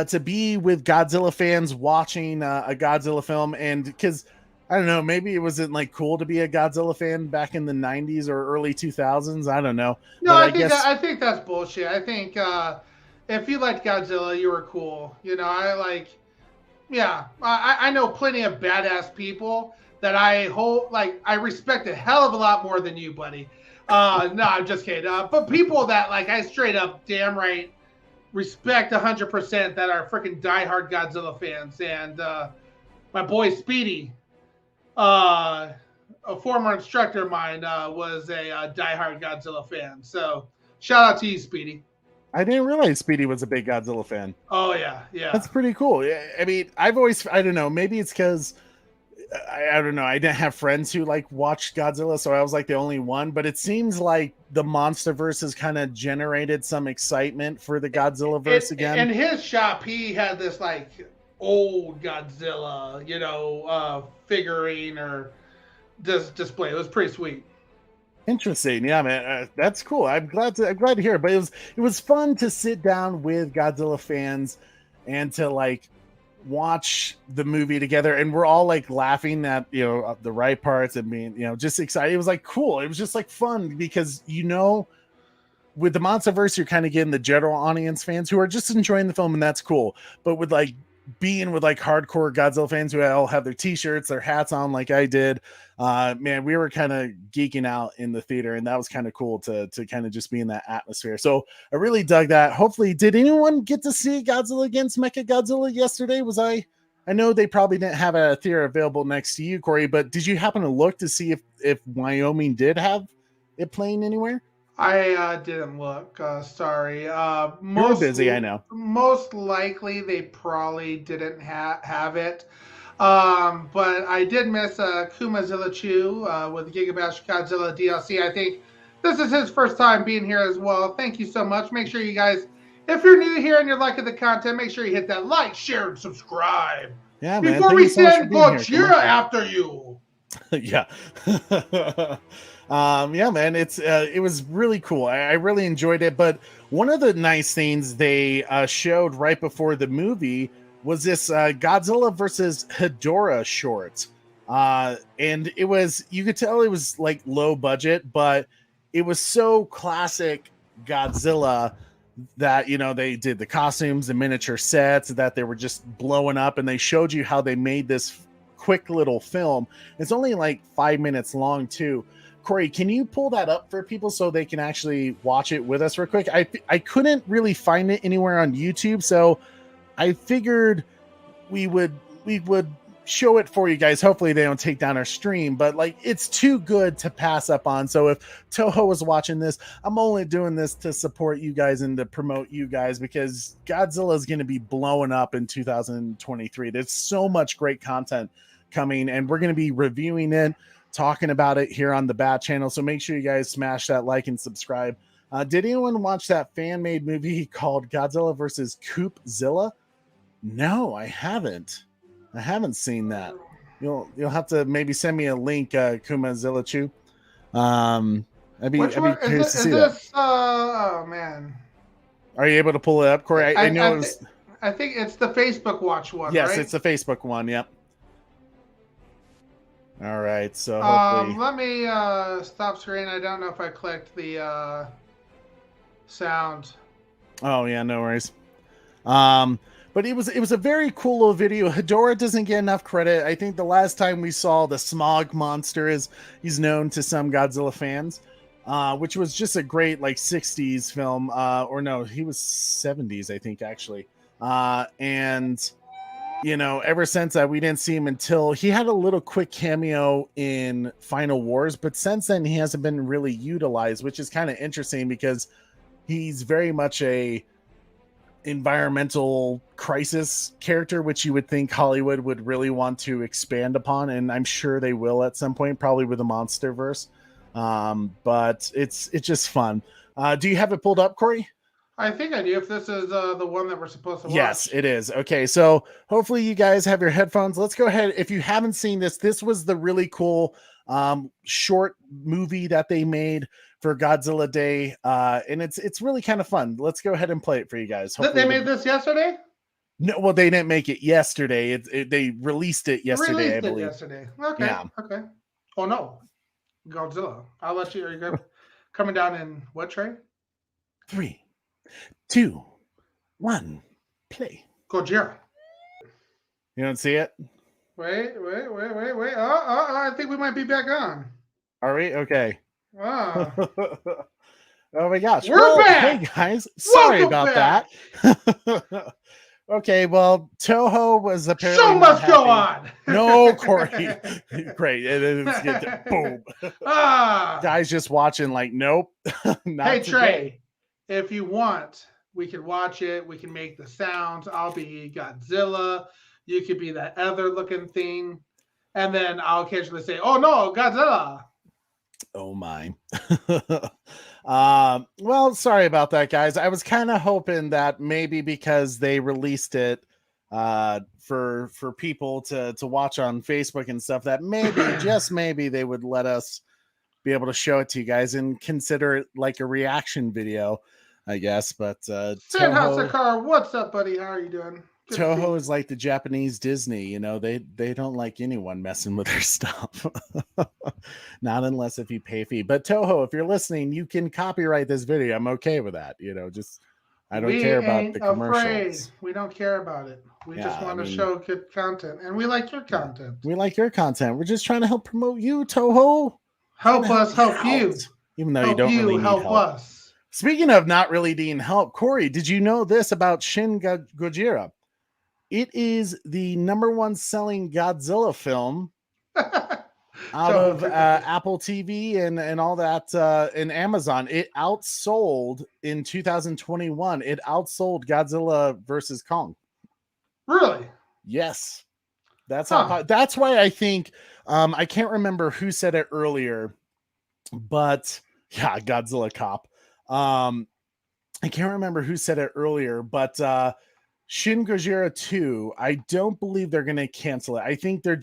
[SPEAKER 1] to be with Godzilla fans watching a Godzilla film. And because, I don't know, maybe it wasn't like cool to be a Godzilla fan back in the 90s or early 2000s. I don't know.
[SPEAKER 2] No, I think that's bullshit. I think if you liked Godzilla, you were cool. You know, I know plenty of badass people that I respect a hell of a lot more than you, buddy. No, I'm just kidding. But people that I straight up damn right respect 100% that are freaking diehard Godzilla fans. And my boy Speedy, a former instructor of mine, was a diehard Godzilla fan. So shout out to you, Speedy.
[SPEAKER 1] I didn't realize Speedy was a big Godzilla fan.
[SPEAKER 2] Oh yeah.
[SPEAKER 1] That's pretty cool. I mean, I don't know, maybe it's because I don't know. I didn't have friends who watched Godzilla, so I was the only one. But it seems like the MonsterVerse has kind of generated some excitement for the Godzilla verse again.
[SPEAKER 2] In his shop, he had this old Godzilla, figurine or display. It was pretty sweet.
[SPEAKER 1] Interesting, yeah, man. That's cool. I'm glad to hear it. But it was fun to sit down with Godzilla fans and to watch the movie together, and we're all laughing at the right parts and being just excited. It was cool. It was just fun because with the MonsterVerse you're kind of getting the general audience fans who are just enjoying the film, and that's cool. But with being with like hardcore Godzilla fans who all have their t-shirts, their hats on like I did. Man, we were kind of geeking out in the theater, and that was kind of cool to kind of just be in that atmosphere. So I really dug that. Hopefully, did anyone get to see Godzilla against Mecha Godzilla yesterday? I know they probably didn't have a theater available next to you, Corey, but did you happen to look to see if Wyoming did have it playing anywhere?
[SPEAKER 2] I didn't look. Sorry.
[SPEAKER 1] You were busy, I know.
[SPEAKER 2] Most likely they probably didn't have it. But I did miss Kumazilla Chu with Giga Bash Godzilla DLC. I think this is his first time being here as well. Thank you so much. Make sure you guys, if you're new here and you're liking the content, make sure you hit that like, share, and subscribe.
[SPEAKER 1] Yeah, man.
[SPEAKER 2] Before we send Gojira after you.
[SPEAKER 1] Yeah. Yeah, man, it was really cool. I really enjoyed it. But one of the nice things they showed right before the movie was this Godzilla versus Hedorah short. And it was, you could tell it was like low budget, but it was so classic Godzilla that, you know, they did the costumes and miniature sets that they were just blowing up, and they showed you how they made this quick little film. It's only like 5 minutes long too. Corey, can you pull that up for people so they can actually watch it with us real quick? I couldn't really find it anywhere on YouTube, so I figured we would show it for you guys. Hopefully they don't take down our stream, but like, it's too good to pass up on. So if Toho was watching this, I'm only doing this to support you guys and to promote you guys, because Godzilla is going to be blowing up in 2023. There's so much great content coming, and we're going to be reviewing it, talking about it here on the Bat channel. So make sure you guys smash that like and subscribe. Did anyone watch that fan-made movie called Godzilla versus Coopzilla? No, I haven't seen that. You'll have to maybe send me a link, Kumazilla Chu. I'd be curious to see that.
[SPEAKER 2] Oh man,
[SPEAKER 1] are you able to pull it up, Corey? I know
[SPEAKER 2] I think it's the Facebook Watch one.
[SPEAKER 1] Yes,
[SPEAKER 2] right?
[SPEAKER 1] It's the Facebook one. Yep. All right, so hopefully...
[SPEAKER 2] let me stop screen. I don't know if I clicked the sound.
[SPEAKER 1] Oh yeah, no worries. But it was a very cool little video. Hedorah doesn't get enough credit. I think the last time we saw the smog monster he's known to some Godzilla fans, which was just a great like 60s film. Or no, he was 70s, I think, actually. And you know, ever since that, we didn't see him until he had a little quick cameo in Final Wars, but since then he hasn't been really utilized, which is kind of interesting because he's very much a environmental crisis character, which you would think Hollywood would really want to expand upon, and I'm sure they will at some point, probably with the Monsterverse. But it's just fun. Do you have it pulled up, Corey?
[SPEAKER 2] I think I do, if this is the one that we're supposed to watch.
[SPEAKER 1] Yes, it is. Okay, so hopefully you guys have your headphones. Let's go ahead. If you haven't seen this was the really cool short movie that they made for Godzilla Day, and it's really kind of fun. Let's go ahead and play it for you guys.
[SPEAKER 2] Hopefully they made this yesterday?
[SPEAKER 1] No, well, they didn't make it yesterday. They released it yesterday, I believe.
[SPEAKER 2] Yesterday. Okay.
[SPEAKER 1] Yeah.
[SPEAKER 2] Okay. Oh no, Godzilla. I'll let you. Are you coming down in what tray?
[SPEAKER 1] 3, 2, 1, play.
[SPEAKER 2] Gojira.
[SPEAKER 1] You don't see it?
[SPEAKER 2] Wait. I think we might be back on.
[SPEAKER 1] Are we? Okay.
[SPEAKER 2] Oh
[SPEAKER 1] my gosh.
[SPEAKER 2] We're back.
[SPEAKER 1] Hey guys, sorry
[SPEAKER 2] Welcome
[SPEAKER 1] about
[SPEAKER 2] back.
[SPEAKER 1] that. Okay, well, Toho was apparently
[SPEAKER 2] so must go on.
[SPEAKER 1] No, Corey. Great. Boom. Guys just watching like, nope. Not
[SPEAKER 2] hey,
[SPEAKER 1] today.
[SPEAKER 2] Trey, if you want, we can watch it. We can make the sounds. I'll be Godzilla. You could be that other looking thing. And then I'll occasionally say, oh no, Godzilla.
[SPEAKER 1] Oh my. Well, sorry about that, guys. I was kind of hoping that maybe because they released it for people to watch on Facebook and stuff, that maybe just maybe they would let us be able to show it to you guys and consider it like a reaction video, I guess. But
[SPEAKER 2] Toho, what's up, buddy? How are you doing?
[SPEAKER 1] Toho is like the Japanese Disney, you know, they don't like anyone messing with their stuff. Not unless if you pay fee. But Toho, if you're listening, you can copyright this video. I'm okay with that. You know, just I don't
[SPEAKER 2] We
[SPEAKER 1] care about
[SPEAKER 2] ain't
[SPEAKER 1] the
[SPEAKER 2] afraid.
[SPEAKER 1] commercials.
[SPEAKER 2] We don't care about it. We
[SPEAKER 1] Yeah,
[SPEAKER 2] just
[SPEAKER 1] I
[SPEAKER 2] want to
[SPEAKER 1] mean,
[SPEAKER 2] show good content, and we like your
[SPEAKER 1] yeah,
[SPEAKER 2] content.
[SPEAKER 1] we like your content. We're just trying to help promote you, Toho. Trying to
[SPEAKER 2] Help
[SPEAKER 1] help
[SPEAKER 2] us
[SPEAKER 1] you
[SPEAKER 2] help
[SPEAKER 1] out,
[SPEAKER 2] you.
[SPEAKER 1] even though you
[SPEAKER 2] Help
[SPEAKER 1] don't
[SPEAKER 2] you
[SPEAKER 1] really need
[SPEAKER 2] help
[SPEAKER 1] help.
[SPEAKER 2] us.
[SPEAKER 1] Speaking of not really needing help, Corey, did you know this about Gojira? It is the number one selling Godzilla film out
[SPEAKER 2] Toho
[SPEAKER 1] of
[SPEAKER 2] took that.
[SPEAKER 1] Apple TV and all that in Amazon. It outsold in 2021. It outsold Godzilla versus Kong.
[SPEAKER 2] Really?
[SPEAKER 1] Yes, that's how.
[SPEAKER 2] Huh.
[SPEAKER 1] That's why I think I can't remember who said it earlier, but yeah, Godzilla cop. I can't remember who said it earlier, but Shin Gojira 2, I don't believe they're going to cancel it. I think it's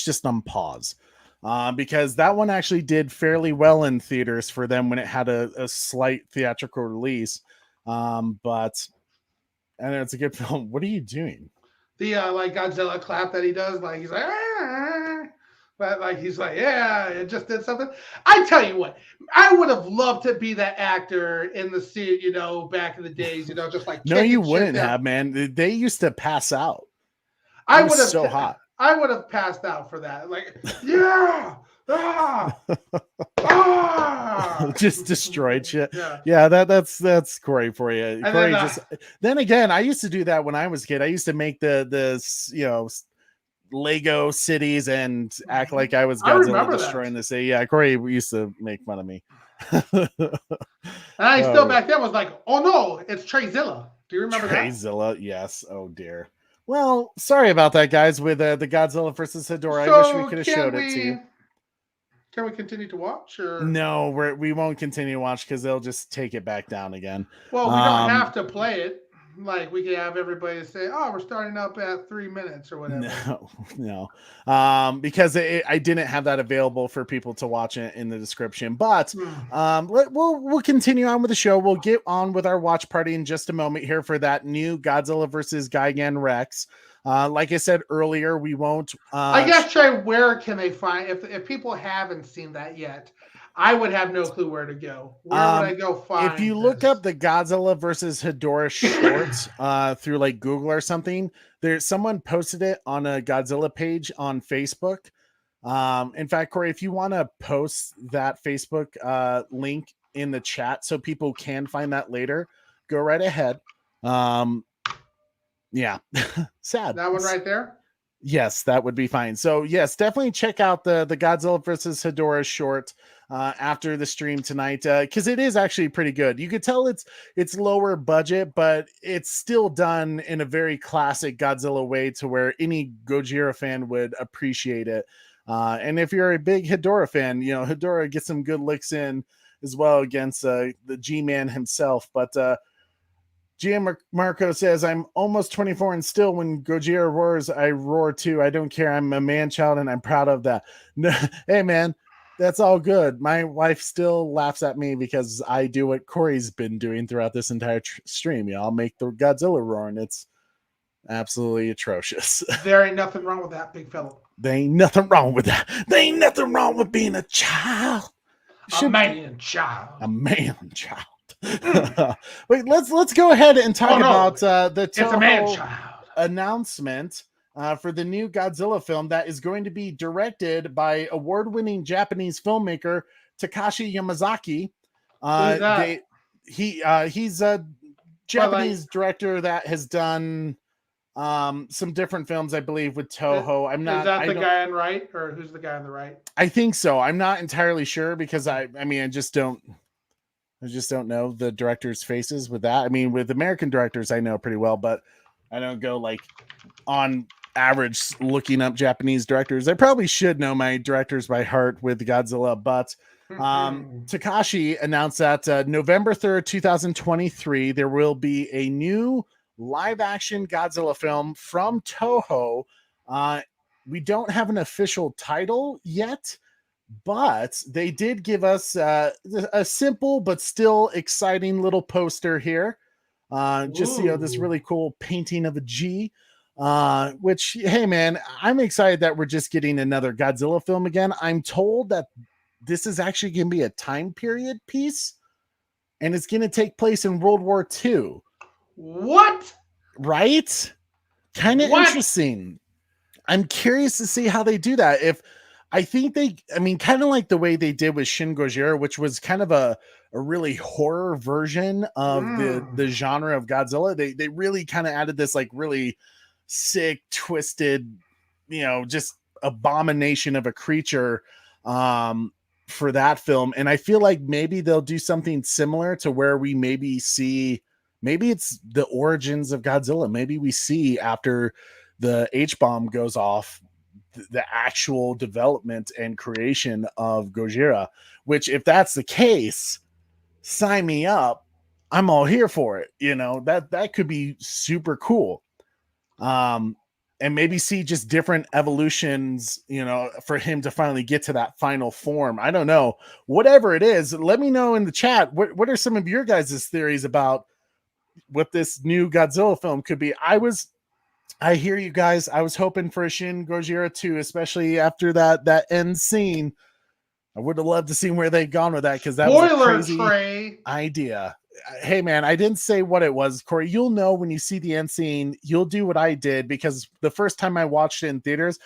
[SPEAKER 1] just on pause. Because that one actually did fairly well in theaters for them when it had a slight theatrical release. But I know it's a good film. What are you doing?
[SPEAKER 2] The like Godzilla clap that he does, like he's like, ah! But like he's like, yeah, it just did something. I tell you what, I would have loved to be that actor in the scene, back in the days, just like
[SPEAKER 1] No, you
[SPEAKER 2] kicking shit
[SPEAKER 1] wouldn't
[SPEAKER 2] down.
[SPEAKER 1] have, man. They used to pass out. It
[SPEAKER 2] I
[SPEAKER 1] was
[SPEAKER 2] would have,
[SPEAKER 1] so hot.
[SPEAKER 2] I would have passed out for that. Like, yeah, ah, ah.
[SPEAKER 1] Just destroyed shit.
[SPEAKER 2] Yeah.
[SPEAKER 1] Yeah, that's Corey for you.
[SPEAKER 2] And
[SPEAKER 1] Corey
[SPEAKER 2] then,
[SPEAKER 1] just then again, I used to do that when I was a kid. I used to make the Lego cities and act like I was
[SPEAKER 2] I
[SPEAKER 1] Godzilla
[SPEAKER 2] remember
[SPEAKER 1] destroying
[SPEAKER 2] that.
[SPEAKER 1] the city. Yeah, Corey used to make fun of me.
[SPEAKER 2] And I still
[SPEAKER 1] Oh,
[SPEAKER 2] back then was like, oh no, it's Treyzilla. Do you remember that?
[SPEAKER 1] Treyzilla, yes. Oh dear. Well, sorry about that, guys. With the Godzilla versus Hedorah, I wish we
[SPEAKER 2] So
[SPEAKER 1] could have showed it to you.
[SPEAKER 2] can we continue to watch or
[SPEAKER 1] No, we won't continue to watch because they'll just take it back down again.
[SPEAKER 2] well, we don't have to play it. Like we could have everybody say, "Oh, we're starting up at 3 minutes or whatever."
[SPEAKER 1] No, because I didn't have that available for people to watch it in the description. But we'll continue on with the show. We'll get on with our watch party in just a moment here for that new Godzilla versus Gigan Rex. Like I said earlier, we won't.
[SPEAKER 2] I guess Trey, where can they find if people haven't seen that yet? I would have no clue where to go. Where would I go find
[SPEAKER 1] if you look up the Godzilla versus Hedorah shorts through like Google or something, there's someone posted it on a Godzilla page on Facebook. In fact, Corey, if you want to post that Facebook link in the chat so people can find that later, go right ahead. Yeah, sad.
[SPEAKER 2] That one right there.
[SPEAKER 1] Yes, that would be fine. So yes, definitely check out the Godzilla versus Hedorah short after the stream tonight because it is actually pretty good. You could tell it's lower budget, but it's still done in a very classic Godzilla way to where any Gojira fan would appreciate it. And if you're a big Hedorah fan, Hedorah gets some good licks in as well against the G-Man himself. But GM Marco says, I'm almost 24 and still when Gojira roars, I roar too. I don't care. I'm a man child and I'm proud of that. No, hey, man, that's all good. My wife still laughs at me because I do what Corey's been doing throughout this entire stream. I'll make the Godzilla roar and it's absolutely atrocious.
[SPEAKER 2] There ain't nothing wrong with that, big fella.
[SPEAKER 1] There ain't nothing wrong with that. There ain't nothing wrong with being a child.
[SPEAKER 2] A man child.
[SPEAKER 1] A man child. Wait, let's go ahead and talk about the TOHO announcement for the new Godzilla film that is going to be directed by award-winning Japanese filmmaker Takashi Yamazaki.
[SPEAKER 2] Who's that?
[SPEAKER 1] He's a Japanese director that has done some different films, I believe, with Toho.
[SPEAKER 2] Is that the guy on the right, or who's the guy on the right?
[SPEAKER 1] I think so. I'm not entirely sure because I just don't know the directors' faces with that. I mean, with American directors, I know pretty well, but I don't go like on average looking up Japanese directors. I probably should know my directors by heart with Godzilla, but Takashi announced that November 3rd, 2023, there will be a new live action Godzilla film from Toho. We don't have an official title yet, but they did give us a simple but still exciting little poster here. Just this really cool painting of a G. Which, hey man, I'm excited that we're just getting another Godzilla film again. I'm told that this is actually going to be a time period piece. and it's going to take place in World War II.
[SPEAKER 2] What?
[SPEAKER 1] Right? Kind of
[SPEAKER 2] What?
[SPEAKER 1] interesting. I'm curious to see how they do that. If I think I mean, kind of like the way they did with Shin Gojira, which was kind of a really horror version of the genre of Godzilla. They really kind of added this like really sick, twisted, just abomination of a creature for that film. And I feel like maybe they'll do something similar to where we maybe it's the origins of Godzilla. Maybe we see after the H bomb goes off the actual development and creation of Gojira, which if that's the case, sign me up. I'm all here for it. That could be super cool. And maybe see just different evolutions, for him to finally get to that final form. I don't know. Whatever it is, let me know in the chat. What are some of your guys' theories about what this new Godzilla film could be? I hear you guys. I was hoping for a Shin Gojira 2, especially after that end scene. I would have loved to see where they'd gone with that, because that was a crazy
[SPEAKER 2] Trey.
[SPEAKER 1] idea. Hey, man, I didn't say what it was, Corey. You'll know when you see the end scene. You'll do what I did, because the first time I watched it in theaters,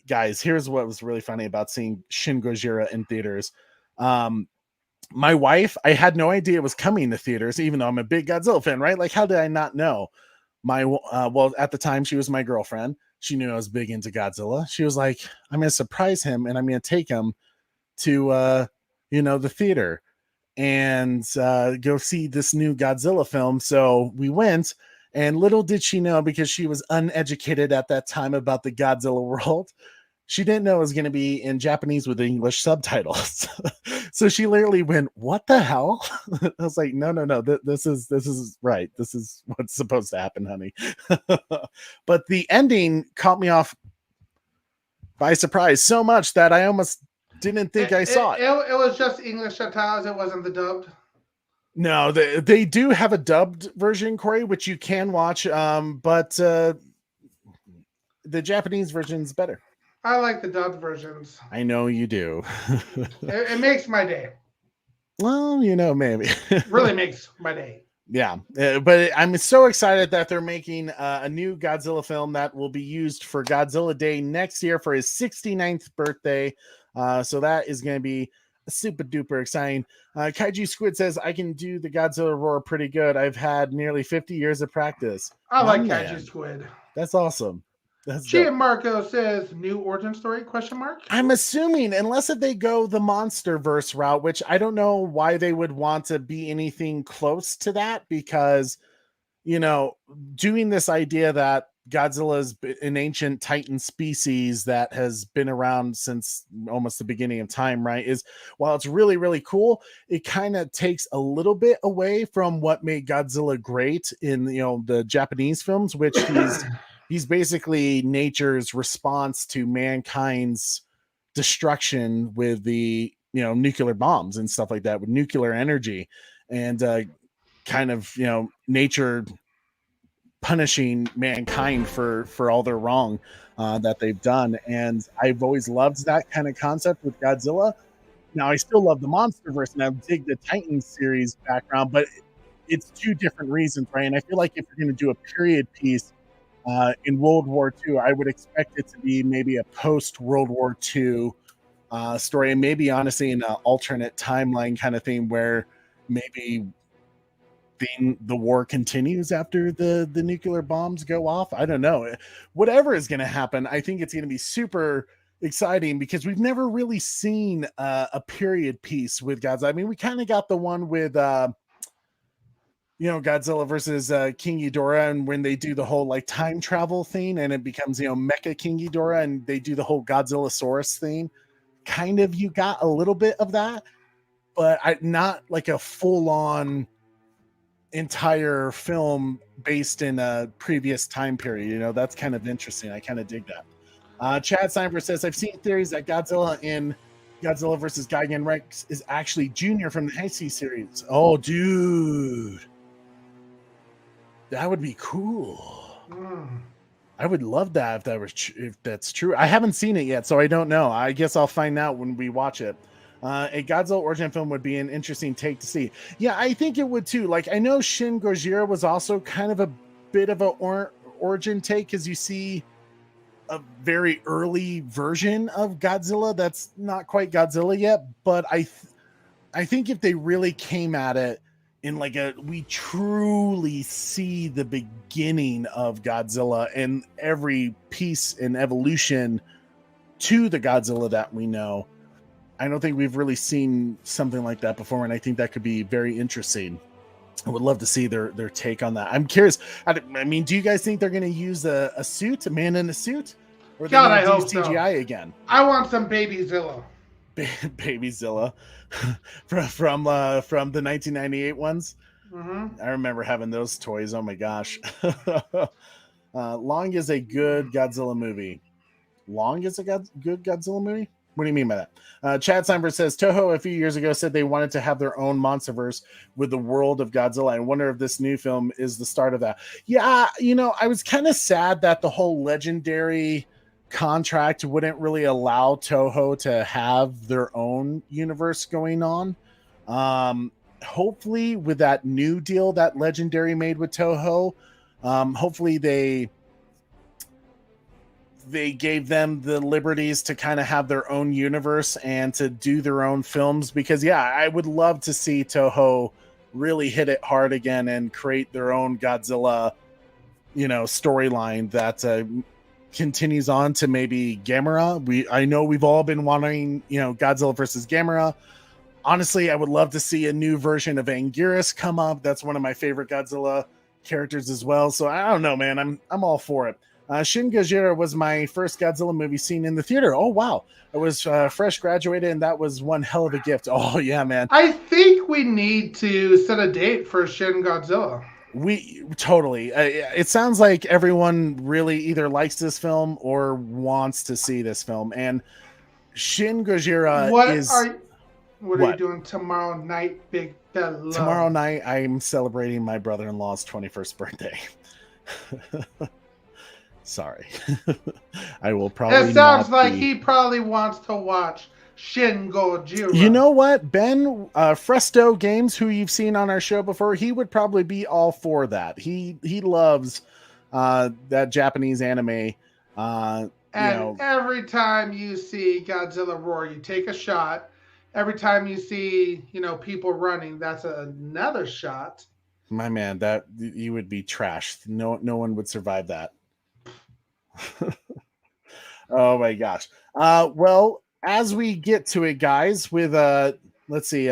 [SPEAKER 1] guys, here's what was really funny about seeing Shin Gojira in theaters. My wife, I had no idea it was coming to theaters, even though I'm a big Godzilla fan, right? Like, how did I not know? Well, at the time, she was my girlfriend. She knew I was big into Godzilla. She was like, I'm going to surprise him, and I'm going to take him to, the theater and go see this new Godzilla film. So we went, and little did she know, because she was uneducated at that time about the Godzilla world, she didn't know it was going to be in Japanese with English subtitles. So she literally went, "What the hell?" I was like, "No. This is right. This is what's supposed to happen, honey." But the ending caught me off by surprise so much that I almost didn't think I saw it.
[SPEAKER 2] It was just English subtitles. It wasn't the dubbed.
[SPEAKER 1] No, they do have a dubbed version, Corey, which you can watch. But the Japanese version is better.
[SPEAKER 2] I like the dubbed versions.
[SPEAKER 1] I know you do.
[SPEAKER 2] It makes my day.
[SPEAKER 1] Well, maybe.
[SPEAKER 2] Really makes my day.
[SPEAKER 1] Yeah, but I'm so excited that they're making a new Godzilla film that will be used for Godzilla Day next year for his 69th birthday. So that is going to be super duper exciting. Kaiju Squid says, I can do the Godzilla roar pretty good. I've had nearly 50 years of practice.
[SPEAKER 2] I like Kaiju Squid.
[SPEAKER 1] That's awesome.
[SPEAKER 2] Gian Marco says, new origin story, question mark?
[SPEAKER 1] I'm assuming, unless if they go the MonsterVerse route, which I don't know why they would want to be anything close to that, because, doing this idea that Godzilla is an ancient Titan species that has been around since almost the beginning of time, right? Is, while it's really, really cool, it kind of takes a little bit away from what made Godzilla great in, the Japanese films, which he's basically nature's response to mankind's destruction with the, nuclear bombs and stuff like that, with nuclear energy, and kind of, nature punishing mankind for all their wrong that they've done. And I've always loved that kind of concept with Godzilla. Now, I still love the MonsterVerse, and I dig the Titan series background, but it's two different reasons, right? And I feel like if you're going to do a period piece in World War II, I would expect it to be maybe a post-World War II story, and maybe honestly an alternate timeline kind of thing, where maybe the war continues after the nuclear bombs go off. I don't know. Whatever is going to happen, I think it's going to be super exciting, because we've never really seen a period piece with Godzilla. I mean, we kind of got the one with Godzilla versus King Ghidorah, and when they do the whole like time travel thing, and it becomes Mecha King Ghidorah, and they do the whole Godzillasaurus thing. Kind of, you got a little bit of that, but not like a full on entire film based in a previous time period. That's kind of interesting. I kind of dig that. Chad Steinberg says, I've seen theories that Godzilla in Godzilla versus Gigan Rex is actually Junior from the Heisei series. Oh, dude. That would be cool. I would love that if that was if that's true. I haven't seen it yet, so I don't know. I guess I'll find out when we watch it. A Godzilla origin film would be an interesting take to see. Yeah, I think it would too. Like, I know Shin Gojira was also kind of a bit of a origin take, because you see a very early version of Godzilla that's not quite Godzilla yet. But I think if they really came at it in like we truly see the beginning of Godzilla and every piece and evolution to the Godzilla that we know. I don't think we've really seen something like that before, and I think that could be very interesting. I would love to see their take on that. I'm curious. I mean, do you guys think they're going to use a suit, a man in a suit, or
[SPEAKER 2] God, I
[SPEAKER 1] do
[SPEAKER 2] hope
[SPEAKER 1] CGI
[SPEAKER 2] so.
[SPEAKER 1] again?
[SPEAKER 2] I want some Baby Zilla.
[SPEAKER 1] Baby Zilla from the 1998 ones.
[SPEAKER 2] Mm-hmm.
[SPEAKER 1] I remember having those toys. Oh my gosh. Long is a good Godzilla movie. Long is a good Godzilla movie? What do you mean by that? Chad Simber says Toho a few years ago said they wanted to have their own monsterverse with the world of Godzilla. I wonder if this new film is the start of that. Yeah, I was kind of sad that the whole Legendary contract wouldn't really allow Toho to have their own universe going on. Hopefully, with that new deal that Legendary made with Toho, hopefully they gave them the liberties to kind of have their own universe and to do their own films, because I would love to see Toho really hit it hard again and create their own Godzilla, storyline that continues on to maybe Gamera. I know we've all been wanting, Godzilla versus Gamera. Honestly, I would love to see a new version of Anguirus come up. That's one of my favorite Godzilla characters as well. So I don't know, man. I'm all for it. Shin Gojira was my first Godzilla movie seen in the theater. Oh, wow. I was fresh graduated, and that was one hell of a gift. Oh, yeah, man.
[SPEAKER 2] I think we need to set a date for Shin Godzilla.
[SPEAKER 1] We totally. It sounds like everyone really either likes this film or wants to see this film. And Shin Gojira is...
[SPEAKER 2] What are you doing tomorrow night, big fella?
[SPEAKER 1] Tomorrow night, I'm celebrating my brother-in-law's 21st birthday. Sorry. I will probably...
[SPEAKER 2] It sounds like he probably wants to watch Shin Gojira.
[SPEAKER 1] You know what? Ben Fresto Games, who you've seen on our show before, he would probably be all for that. He loves that Japanese anime.
[SPEAKER 2] Every time you see Godzilla roar, you take a shot. Every time you see, people running, that's another shot.
[SPEAKER 1] My man, that you would be trashed. No one would survive that. Oh my gosh. Well, as we get to it, guys, with let's see,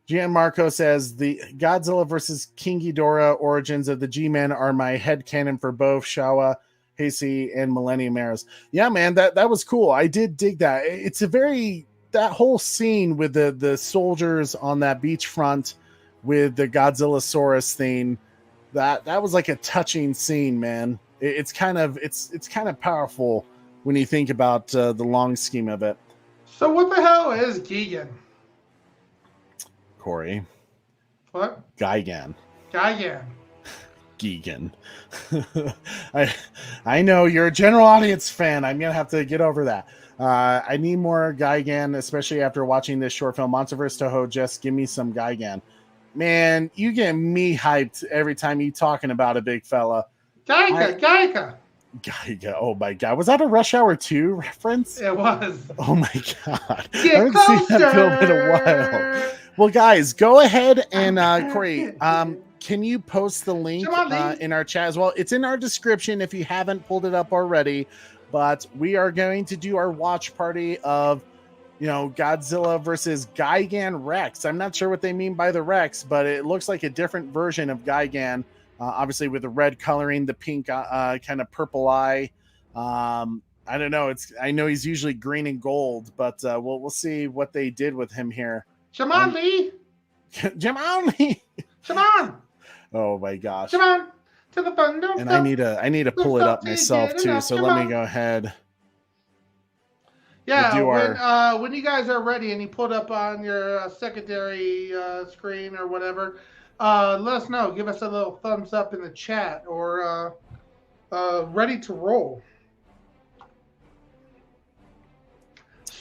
[SPEAKER 1] Gianmarco says the Godzilla versus King Ghidorah origins of the G-Men are my headcanon for both Showa, Heisei, and Millennium eras. Yeah, man, that was cool. I did dig that. It's that whole scene with the soldiers on that beachfront with the Godzillasaurus thing. That was like a touching scene, man. It's kind of powerful when you think about the long scheme of it.
[SPEAKER 2] So what the hell is Gigan?
[SPEAKER 1] Corey.
[SPEAKER 2] What?
[SPEAKER 1] Gigan.
[SPEAKER 2] Gigan.
[SPEAKER 1] I know you're a general audience fan. I'm gonna have to get over that. I need more Gigan, especially after watching this short film Monsterverse. Toho, just give me some Gigan. Man, you get me hyped every time you talking about a big fella.
[SPEAKER 2] Geica.
[SPEAKER 1] Oh my god, was that a Rush Hour 2 reference?
[SPEAKER 2] It was.
[SPEAKER 1] Oh my god,
[SPEAKER 2] Get
[SPEAKER 1] I haven't seen that film in a while. Well, guys, go ahead and Corey, can you post the link in our chat as well? It's in our description if you haven't pulled it up already. But we are going to do our watch party of, Godzilla versus Gigan Rex. I'm not sure what they mean by the Rex, but it looks like a different version of Gigan. Obviously, with the red coloring, the pink kind of purple eye. I don't know. I know he's usually green and gold, but we'll see what they did with him here.
[SPEAKER 2] Jamali.
[SPEAKER 1] Oh my gosh.
[SPEAKER 2] Jaman. To the thunder.
[SPEAKER 1] And I need to pull it up myself too. So let me go ahead.
[SPEAKER 2] Yeah, when you guys are ready and you put up on your secondary screen or whatever, let us know. Give us a little thumbs up in the chat or ready to roll.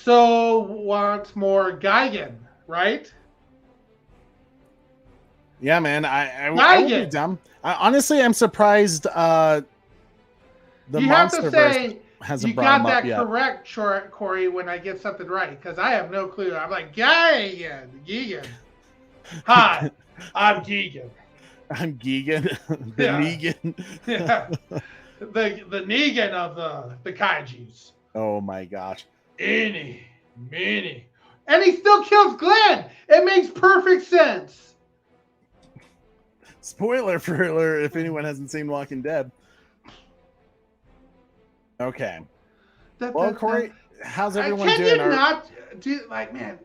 [SPEAKER 2] So want more Gigan, right?
[SPEAKER 1] Yeah, man. I would be
[SPEAKER 2] Gigan.
[SPEAKER 1] dumb. Honestly, I'm surprised the
[SPEAKER 2] You have to
[SPEAKER 1] MonsterVerse
[SPEAKER 2] say you
[SPEAKER 1] hasn't brought
[SPEAKER 2] got
[SPEAKER 1] him up
[SPEAKER 2] that
[SPEAKER 1] yet.
[SPEAKER 2] correct, Corey, when I get something right, because I have no clue. I'm like, Gigan. Hi, I'm Gigan.
[SPEAKER 1] I'm Gigan, the
[SPEAKER 2] Yeah.
[SPEAKER 1] Negan.
[SPEAKER 2] Yeah. The Negan of the kaijus.
[SPEAKER 1] Oh my gosh.
[SPEAKER 2] Eeny, meeny. And he still kills Glenn. It makes perfect sense.
[SPEAKER 1] Spoiler for alert if anyone hasn't seen Walking Dead. Okay. Well, Corey, how's everyone
[SPEAKER 2] Can
[SPEAKER 1] doing?
[SPEAKER 2] you not do like, man,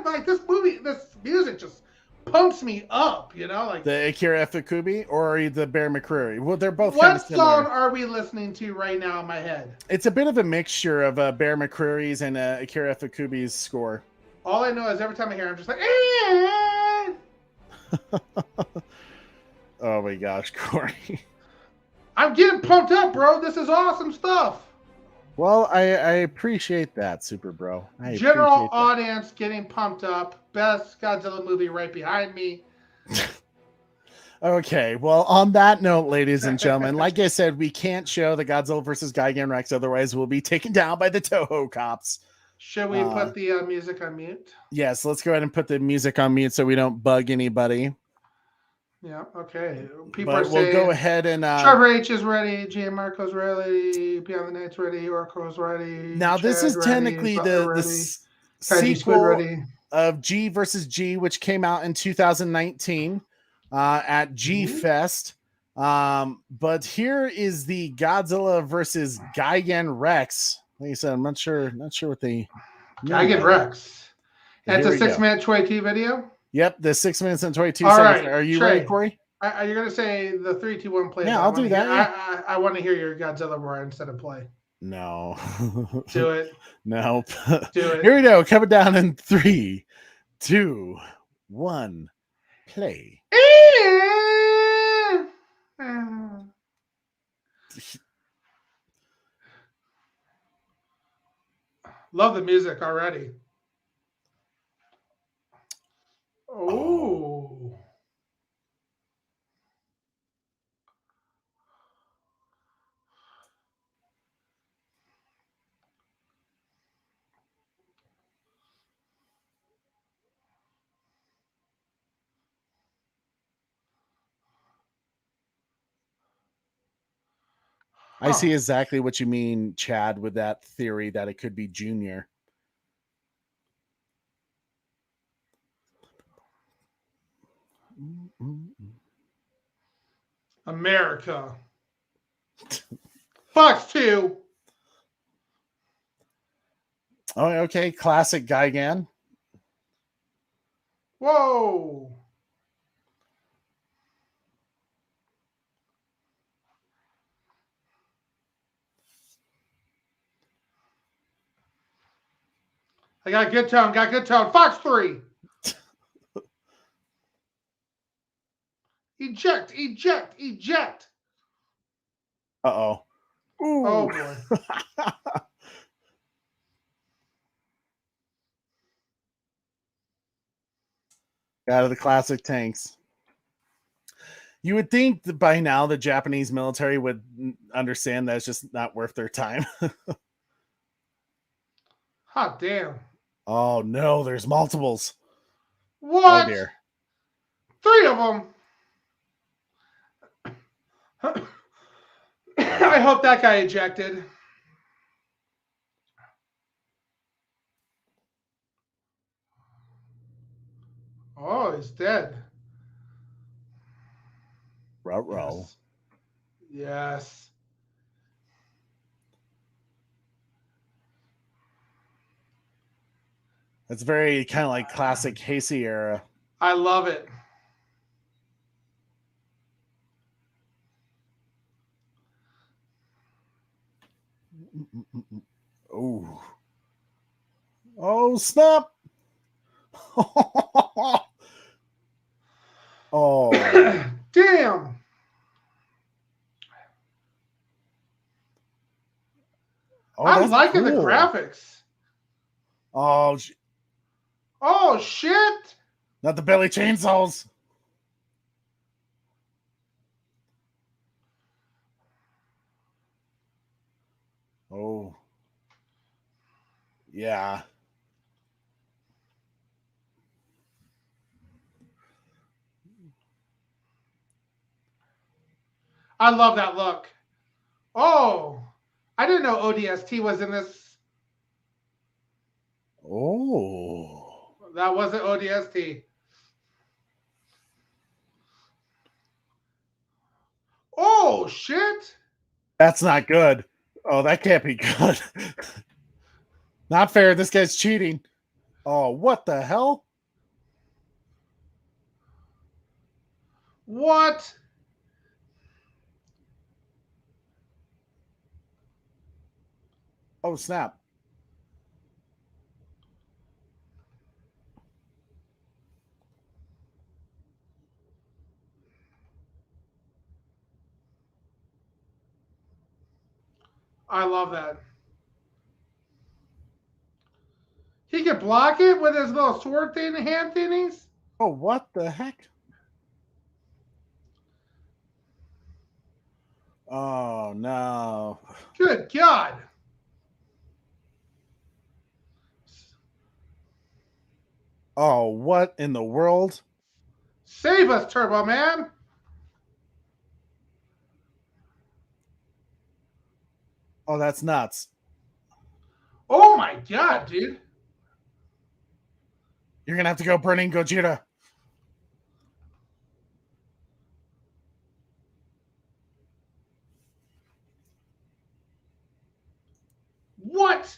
[SPEAKER 2] like this movie, this music just pumps me up, you know? Like
[SPEAKER 1] The Akira Ifukube or the Bear McCreary? Well, they're both kind
[SPEAKER 2] what
[SPEAKER 1] of similar.
[SPEAKER 2] song are we listening to right now in my head?
[SPEAKER 1] It's a bit of a mixture of Bear McCreary's and Akira Ifukube's score.
[SPEAKER 2] All I know is every time I hear it, I'm just like,
[SPEAKER 1] Oh my gosh, Corey.
[SPEAKER 2] I'm getting pumped up, bro. This is awesome stuff.
[SPEAKER 1] Well, I appreciate that, Super Bro.
[SPEAKER 2] General audience getting pumped up. Best Godzilla movie right behind me.
[SPEAKER 1] Okay, well, on that note, ladies and gentlemen, like I said, we can't show the Godzilla versus Gigan Rex, otherwise we'll be taken down by the TOHO cops.
[SPEAKER 2] Should we put the music on mute?
[SPEAKER 1] Yes, let's go ahead and put the music on mute so we don't bug anybody.
[SPEAKER 2] Yeah, okay. People
[SPEAKER 1] But
[SPEAKER 2] are
[SPEAKER 1] we'll
[SPEAKER 2] saying,
[SPEAKER 1] go ahead and
[SPEAKER 2] Trevor H is ready, J. Marco's ready, Beyond the Night's ready, Orko's ready.
[SPEAKER 1] Now
[SPEAKER 2] Chad
[SPEAKER 1] this is
[SPEAKER 2] ready,
[SPEAKER 1] technically
[SPEAKER 2] Butler
[SPEAKER 1] the sequel
[SPEAKER 2] ready.
[SPEAKER 1] of G versus G, which came out in 2019 at G Fest. But here is the Godzilla versus Gigan Rex. Like I said, I'm not sure what they
[SPEAKER 2] Gigan Rex. That's a 6-minute
[SPEAKER 1] go.
[SPEAKER 2] Choi T video.
[SPEAKER 1] Yep, the 6 minutes and 22
[SPEAKER 2] All
[SPEAKER 1] seconds.
[SPEAKER 2] right,
[SPEAKER 1] Are you
[SPEAKER 2] Trey,
[SPEAKER 1] ready, Corey?
[SPEAKER 2] Are you gonna say the 3, 2, 1 play?
[SPEAKER 1] Yeah, I'll do that.
[SPEAKER 2] I want to hear your Godzilla roar instead of play.
[SPEAKER 1] No.
[SPEAKER 2] Do it.
[SPEAKER 1] Nope.
[SPEAKER 2] Do it.
[SPEAKER 1] Here we go. Coming down in 3, 2, 1, play.
[SPEAKER 2] Love the music already. Oh.
[SPEAKER 1] I see exactly what you mean, Chad, with that theory that it could be Junior.
[SPEAKER 2] America. Fox 2.
[SPEAKER 1] Oh, okay. Classic Gigan.
[SPEAKER 2] Whoa. I got good tone. Fox 3. Eject.
[SPEAKER 1] Uh-oh. Ooh.
[SPEAKER 2] Oh, boy.
[SPEAKER 1] Out of the classic tanks. You would think that by now the Japanese military would understand that it's just not worth their time.
[SPEAKER 2] Hot damn.
[SPEAKER 1] Oh, no. There's multiples.
[SPEAKER 2] What?
[SPEAKER 1] Oh, dear.
[SPEAKER 2] 3 of them. I hope that guy ejected. Oh, he's dead.
[SPEAKER 1] Row.
[SPEAKER 2] Yes.
[SPEAKER 1] It's very kind of like classic Heisei era.
[SPEAKER 2] I love it.
[SPEAKER 1] Oh. Oh, snap. Oh.
[SPEAKER 2] Damn.
[SPEAKER 1] Oh,
[SPEAKER 2] I'm liking
[SPEAKER 1] cool.
[SPEAKER 2] the graphics.
[SPEAKER 1] Oh,
[SPEAKER 2] Oh shit!
[SPEAKER 1] not the belly chainsaws. Oh, yeah.
[SPEAKER 2] I love that look. Oh, I didn't know ODST was in this.
[SPEAKER 1] Oh.
[SPEAKER 2] That wasn't ODST. Oh shit!
[SPEAKER 1] That's not good. Oh, that can't be good. Not fair. This guy's cheating. Oh, what the hell?
[SPEAKER 2] What?
[SPEAKER 1] Oh, snap.
[SPEAKER 2] I love that. He can block it with his little sword thing, hand thingies.
[SPEAKER 1] Oh, what the heck? Oh, no.
[SPEAKER 2] Good God!
[SPEAKER 1] Oh, what in the world?
[SPEAKER 2] Save us, Turbo Man!
[SPEAKER 1] Oh, that's nuts.
[SPEAKER 2] Oh my God, dude!
[SPEAKER 1] You're going to have to go burning Gojira.
[SPEAKER 2] What?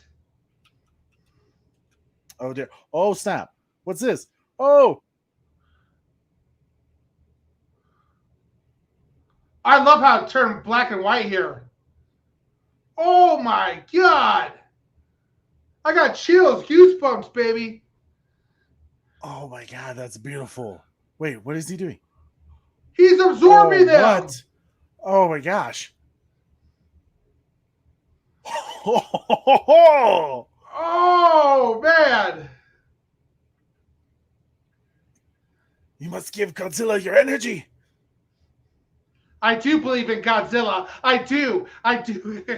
[SPEAKER 1] Oh, dear. Oh, snap. What's this? Oh,
[SPEAKER 2] I love how it turned black and white here. Oh my God! I got chills, goosebumps, baby.
[SPEAKER 1] oh my God. That's beautiful. Wait, what is he doing?
[SPEAKER 2] He's
[SPEAKER 1] Oh,
[SPEAKER 2] absorbing them.
[SPEAKER 1] what? Oh my gosh.
[SPEAKER 2] Oh man!
[SPEAKER 1] You must give Godzilla your energy.
[SPEAKER 2] I do believe in Godzilla. I do. I do.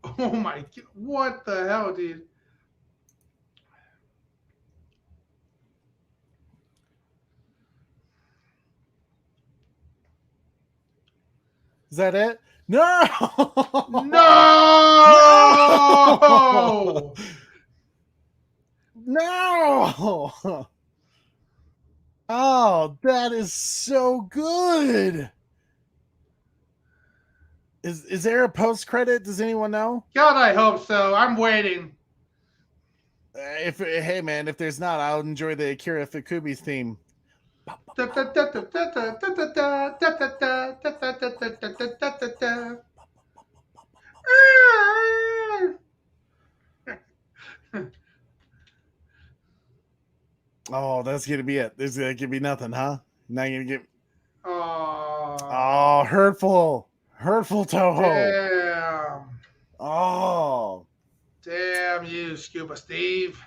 [SPEAKER 2] Oh my God. What the hell, dude?
[SPEAKER 1] Is that it? No.
[SPEAKER 2] No!
[SPEAKER 1] No. No. Oh, that is so good. Is there a post credit? Does anyone know?
[SPEAKER 2] God, I hope so. I'm waiting.
[SPEAKER 1] If hey man, if there's not, I'll enjoy the Akira Fukubi theme. Oh, that's gonna be it. There's gonna be nothing, huh? Not gonna get.
[SPEAKER 2] Oh,
[SPEAKER 1] Oh, hurtful, hurtful Toho.
[SPEAKER 2] damn.
[SPEAKER 1] Oh.
[SPEAKER 2] Damn you, Scuba Steve.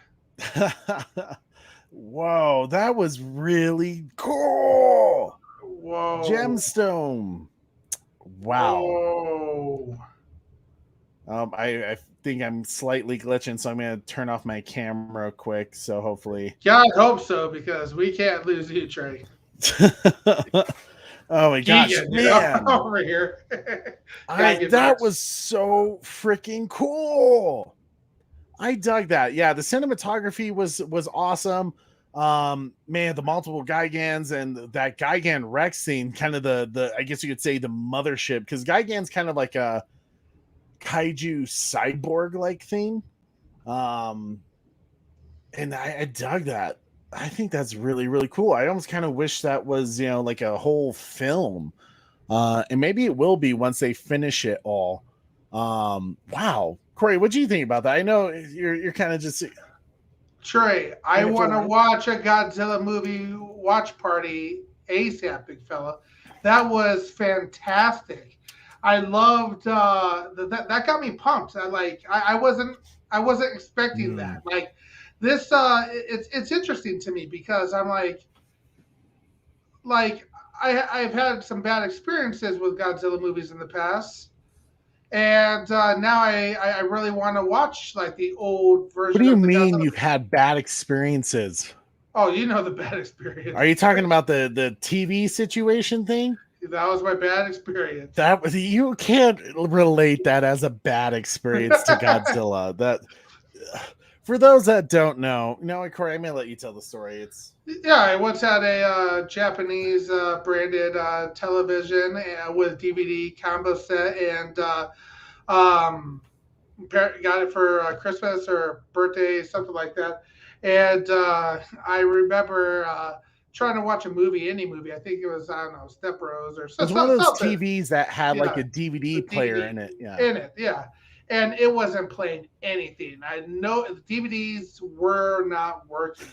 [SPEAKER 1] Whoa, that was really cool.
[SPEAKER 2] Whoa.
[SPEAKER 1] Gemstone. Wow.
[SPEAKER 2] Whoa.
[SPEAKER 1] I think I'm slightly glitching, so I'm gonna turn off my camera quick. So hopefully.
[SPEAKER 2] God, hope so, because we can't lose you, Trey.
[SPEAKER 1] Oh my gosh,
[SPEAKER 2] Gigan,
[SPEAKER 1] man!
[SPEAKER 2] over here.
[SPEAKER 1] That
[SPEAKER 2] Rex.
[SPEAKER 1] was so freaking cool. I dug that. Yeah, the cinematography was awesome. Man, the multiple Gigans and that Gigan Rex scene, kind of the I guess you could say the mothership, because Gigan's kind of like a kaiju cyborg like thing. And I dug that. I think that's really, really cool. I almost kind of wish that was, like a whole film. And maybe it will be once they finish it all. Wow. Corey, what do you think about that? I know you're kind of just
[SPEAKER 2] Trey, I
[SPEAKER 1] in it for
[SPEAKER 2] want
[SPEAKER 1] the
[SPEAKER 2] to
[SPEAKER 1] ride.
[SPEAKER 2] watch a Godzilla movie watch party ASAP, big fella. That was fantastic. I loved that got me pumped. I wasn't expecting
[SPEAKER 1] Mm.
[SPEAKER 2] that. Like this it's interesting to me because I'm like I've had some bad experiences with Godzilla movies in the past, and now I really want to watch like the old
[SPEAKER 1] What do
[SPEAKER 2] version
[SPEAKER 1] you
[SPEAKER 2] of the
[SPEAKER 1] mean
[SPEAKER 2] Godzilla.
[SPEAKER 1] you've had bad experiences?
[SPEAKER 2] Oh, you know the bad
[SPEAKER 1] Are
[SPEAKER 2] experience.
[SPEAKER 1] you talking about the TV situation thing?
[SPEAKER 2] That was my bad experience.
[SPEAKER 1] That was, you can't relate that as a bad experience to Godzilla. That for those that don't know, no, Corey, I'm gonna let you tell the story. It's
[SPEAKER 2] Yeah, I once had a Japanese branded television with DVD combo set, and um, got it for Christmas or birthday, something like that. And I remember trying to watch a movie, any movie. I think it was, I don't know, Step Bros or
[SPEAKER 1] one of those
[SPEAKER 2] something.
[SPEAKER 1] TVs that had like
[SPEAKER 2] Yeah,
[SPEAKER 1] a DVD
[SPEAKER 2] the
[SPEAKER 1] player
[SPEAKER 2] DVD
[SPEAKER 1] in it. Yeah.
[SPEAKER 2] in it. Yeah. And it wasn't playing anything. I know the DVDs were not working.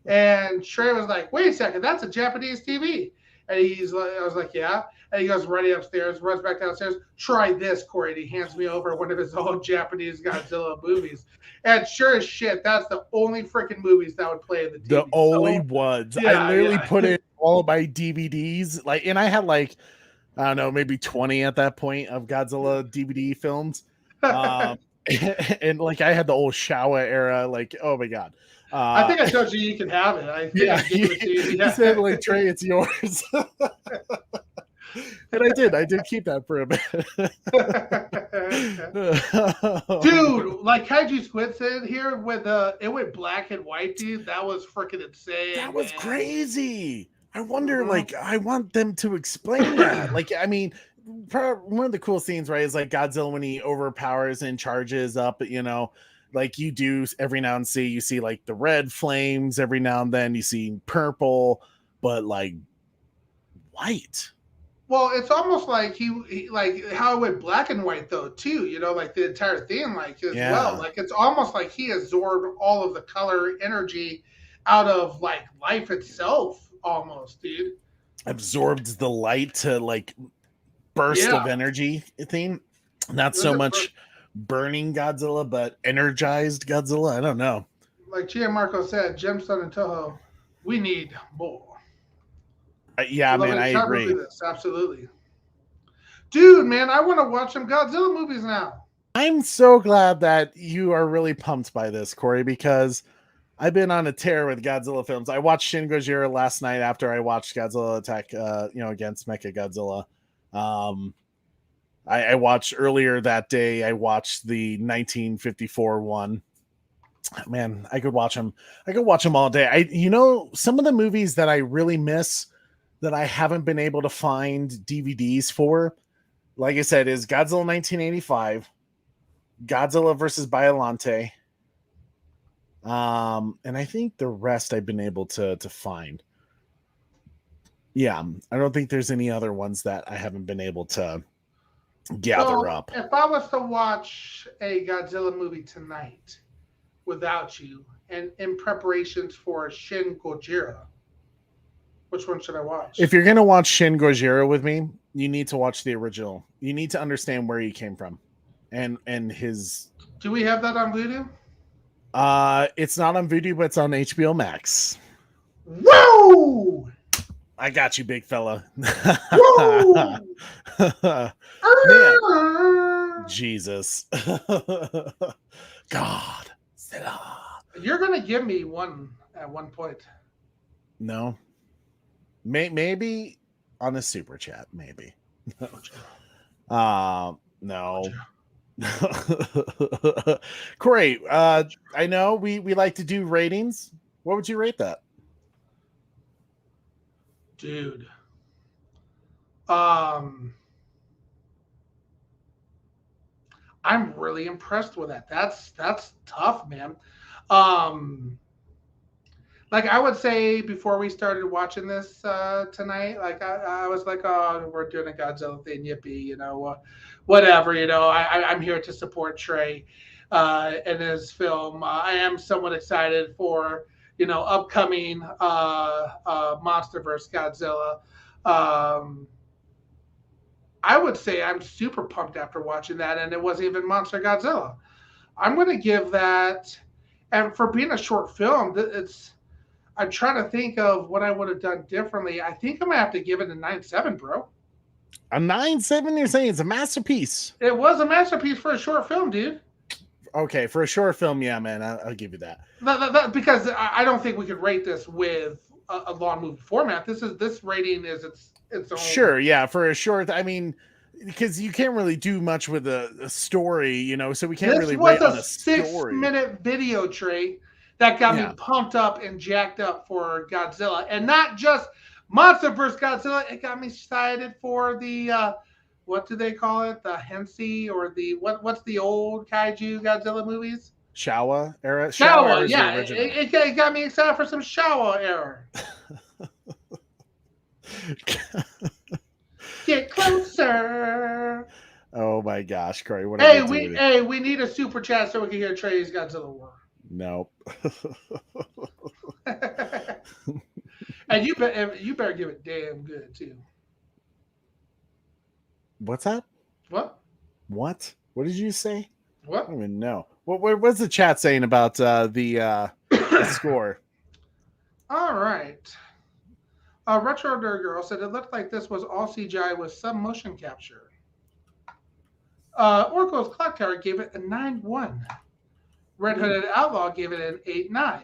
[SPEAKER 2] And Trey was like, "Wait a second, that's a Japanese TV." And he's like, "I was like, yeah." And he goes running upstairs, runs back downstairs. Try this, Corey. And he hands me over one of his old Japanese Godzilla movies. And sure as shit, that's the only freaking movies that would play in the
[SPEAKER 1] The
[SPEAKER 2] TV.
[SPEAKER 1] only
[SPEAKER 2] So
[SPEAKER 1] ones. I
[SPEAKER 2] yeah,
[SPEAKER 1] literally
[SPEAKER 2] yeah.
[SPEAKER 1] put in all of my DVDs, like, and I had like, I don't know, maybe 20 at that point of Godzilla DVD films. Um, and like I had the old Showa era, like, oh my god.
[SPEAKER 2] I
[SPEAKER 1] Uh
[SPEAKER 2] think I told you you could have it. I think I
[SPEAKER 1] yeah,
[SPEAKER 2] gave it to you.
[SPEAKER 1] he
[SPEAKER 2] Yeah.
[SPEAKER 1] said like Trey, it's yours. And I did keep that for a bit.
[SPEAKER 2] Dude, like Kaiju Squid said here with it went black and white, dude. That was freaking
[SPEAKER 1] That
[SPEAKER 2] insane,
[SPEAKER 1] was
[SPEAKER 2] man.
[SPEAKER 1] crazy. I wonder,
[SPEAKER 2] Mhm.
[SPEAKER 1] like, I want them to explain that. Like, I mean, one of the cool scenes, right, is like Godzilla when he overpowers and charges up, like you do every now and see, you see like the red flames every now and then, you see purple, but like white.
[SPEAKER 2] Well, it's almost like he like how it went black and white though too. Like the entire thing, like as well.
[SPEAKER 1] Yeah.
[SPEAKER 2] Like it's almost like he absorbed all of the color energy out of like life itself, almost, dude.
[SPEAKER 1] Absorbed the light to like burst
[SPEAKER 2] Yeah,
[SPEAKER 1] of energy thing. Not
[SPEAKER 2] it was
[SPEAKER 1] so
[SPEAKER 2] a
[SPEAKER 1] much burning Godzilla, but energized Godzilla. I don't know.
[SPEAKER 2] like Gianmarco said, Gemstone and Toho, we need more.
[SPEAKER 1] Yeah,
[SPEAKER 2] Love
[SPEAKER 1] man,
[SPEAKER 2] it.
[SPEAKER 1] I
[SPEAKER 2] Shot
[SPEAKER 1] agree.
[SPEAKER 2] movie this, absolutely. Dude, man, I want to watch some Godzilla movies now.
[SPEAKER 1] I'm so glad that you are really pumped by this, Corey, because I've been on a tear with Godzilla films. I watched Shin Gojira last night after I watched Godzilla Attack, against Mecha Godzilla. Um, I watched earlier that day. I watched the 1954 one. Man, I could watch them. I could watch them all day. Some of the movies that I really miss that I haven't been able to find DVDs for, like I said, is Godzilla 1985, Godzilla versus Biollante, and I think the rest I've been able to find. Yeah, I don't think there's any other ones that I haven't been able to gather
[SPEAKER 2] So,
[SPEAKER 1] up.
[SPEAKER 2] if I was to watch a Godzilla movie tonight without you and in preparations for Shin Gojira, which one should I watch?
[SPEAKER 1] If you're gonna watch Shin Gojira with me, you need to watch the original. You need to understand where he came from, and his.
[SPEAKER 2] Do we have that on Voodoo?
[SPEAKER 1] It's not on Vudu, but it's on HBO Max.
[SPEAKER 2] Woo!
[SPEAKER 1] I got you, big fella.
[SPEAKER 2] Woo!
[SPEAKER 1] Man, Jesus, God,
[SPEAKER 2] You're gonna give me one at one point.
[SPEAKER 1] no, maybe on a super chat, maybe. No. Corey, I know we like to do ratings. What would you rate that?
[SPEAKER 2] Dude. I'm really impressed with that. That's tough, man. Um, like I would say before we started watching this tonight, like I was like, oh, we're doing a Godzilla thing, yippee, whatever, I'm here to support Trey in his film. I am somewhat excited for upcoming MonsterVerse Godzilla. I would say I'm super pumped after watching that, and it wasn't even Monster Godzilla. I'm going to give that, and for being a short film, it's. I'm trying to think of what I would have done differently. I think I'm gonna have to give it a 9.7, bro.
[SPEAKER 1] A 9.7? You're saying it's a masterpiece?
[SPEAKER 2] It was a masterpiece for a short film, dude.
[SPEAKER 1] Okay, for a short film, yeah, man, I'll give you that.
[SPEAKER 2] Because I don't think we could rate this with a long movie format. This rating is its own.
[SPEAKER 1] Sure, yeah, for a short. I mean, because you can't really do much with a story, you know, so we can't really rate on a story.
[SPEAKER 2] 6-minute video trait that got me pumped up and jacked up for Godzilla, and not just Monster vs. Godzilla. It got me excited for the what do they call it? The Heisei or the what's the old kaiju Godzilla movies?
[SPEAKER 1] Showa era.
[SPEAKER 2] Showa, yeah. It got me excited for some Showa era. Get closer.
[SPEAKER 1] Oh my gosh, Corey! What
[SPEAKER 2] we need a super chat so we can hear Trey's Godzilla War.
[SPEAKER 1] Nope.
[SPEAKER 2] And you better give it damn good too.
[SPEAKER 1] What's that?
[SPEAKER 2] What?
[SPEAKER 1] What did you say?
[SPEAKER 2] What?
[SPEAKER 1] I don't even know. What's the chat saying about the score?
[SPEAKER 2] All right. Retro Nerd Girl said it looked like this was all CGI with some motion capture. Oracle's Clock Tower gave it a 9.1. Red Hooded Outlaw gave it an 8.9.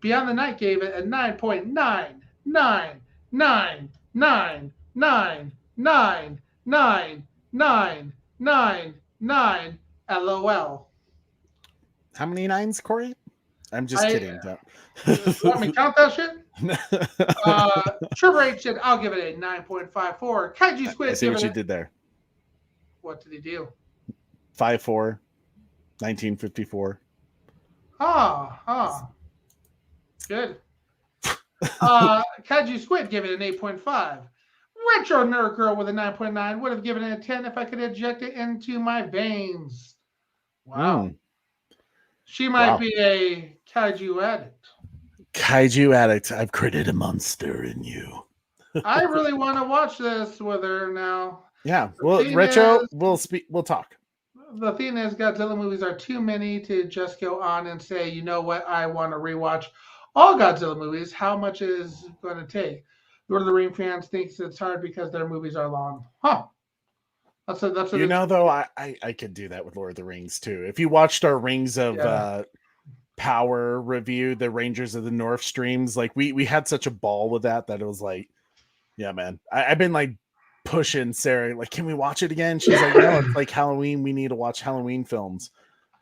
[SPEAKER 2] Beyond the Night gave it a 9.99999999999. LOL.
[SPEAKER 1] How many nines, Corey? I'm just kidding.
[SPEAKER 2] Want me to count that shit? Trevor H said, I'll give it a 9.54. Kaiju Squid.
[SPEAKER 1] I see what you did there.
[SPEAKER 2] What did he do?
[SPEAKER 1] 5.4. 1954.
[SPEAKER 2] Good. Kaiju Squid gave it an 8.5. Retro Nerd Girl with a 9.9 would have given it a 10 if I could inject it into my veins. Wow. She might be a kaiju addict.
[SPEAKER 1] Kaiju addict. I've created a monster in you.
[SPEAKER 2] I really want to watch this with her now.
[SPEAKER 1] Yeah. Well, Retro, we'll talk.
[SPEAKER 2] The thing is, Godzilla movies are too many to just go on and say, you know what, I want to rewatch all Godzilla movies. How much is it going to take? Lord of the Rings fans thinks it's hard because their movies are long. Huh. That's
[SPEAKER 1] though, I could do that with Lord of the Rings too. If you watched our Rings of Power review, the Rangers of the North streams, like we had such a ball with that it was like, yeah, man. I've been like pushing Sarah, like, can we watch it again? She's like, no, it's like Halloween. We need to watch Halloween films.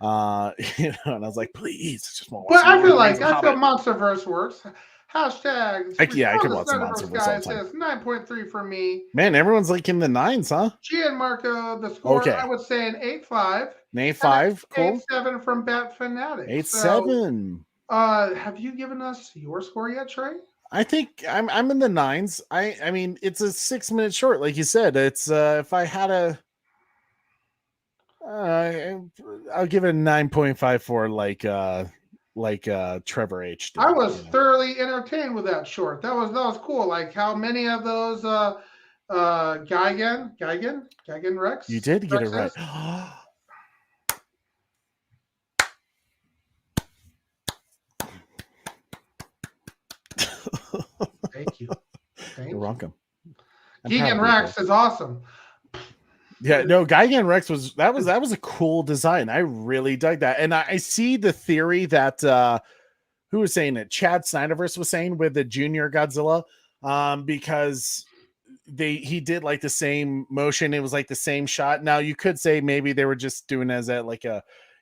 [SPEAKER 1] And I was like, please, just won't watch.
[SPEAKER 2] But I feel Monsterverse works. Hashtags.
[SPEAKER 1] I could watch some Monsterverse all the time.
[SPEAKER 2] Says 9.3 for me.
[SPEAKER 1] Man, everyone's like in the nines, huh?
[SPEAKER 2] Gianmarco, the score, I would say an 8.5.
[SPEAKER 1] An 8.5, cool.
[SPEAKER 2] 8.7 from Bat Fanatic.
[SPEAKER 1] 8.7.
[SPEAKER 2] Have you given us your score yet, Trey?
[SPEAKER 1] I think I'm in the nines. I mean, it's a 6-minute short, like you said. It's if I had I'll give it a 9.54, like Trevor H did.
[SPEAKER 2] I was thoroughly entertained with that short. That was cool. Like how many of those Gigan Rex?
[SPEAKER 1] You did get it right.
[SPEAKER 2] Thank you.
[SPEAKER 1] You're welcome.
[SPEAKER 2] Gigan Rex is awesome.
[SPEAKER 1] Yeah, no, Gigan Rex was a cool design. I really dug that. And I see the theory that who was saying it? Chad Snyderverse was saying with the Junior Godzilla, because he did like the same motion. It was like the same shot. Now you could say maybe they were just doing as a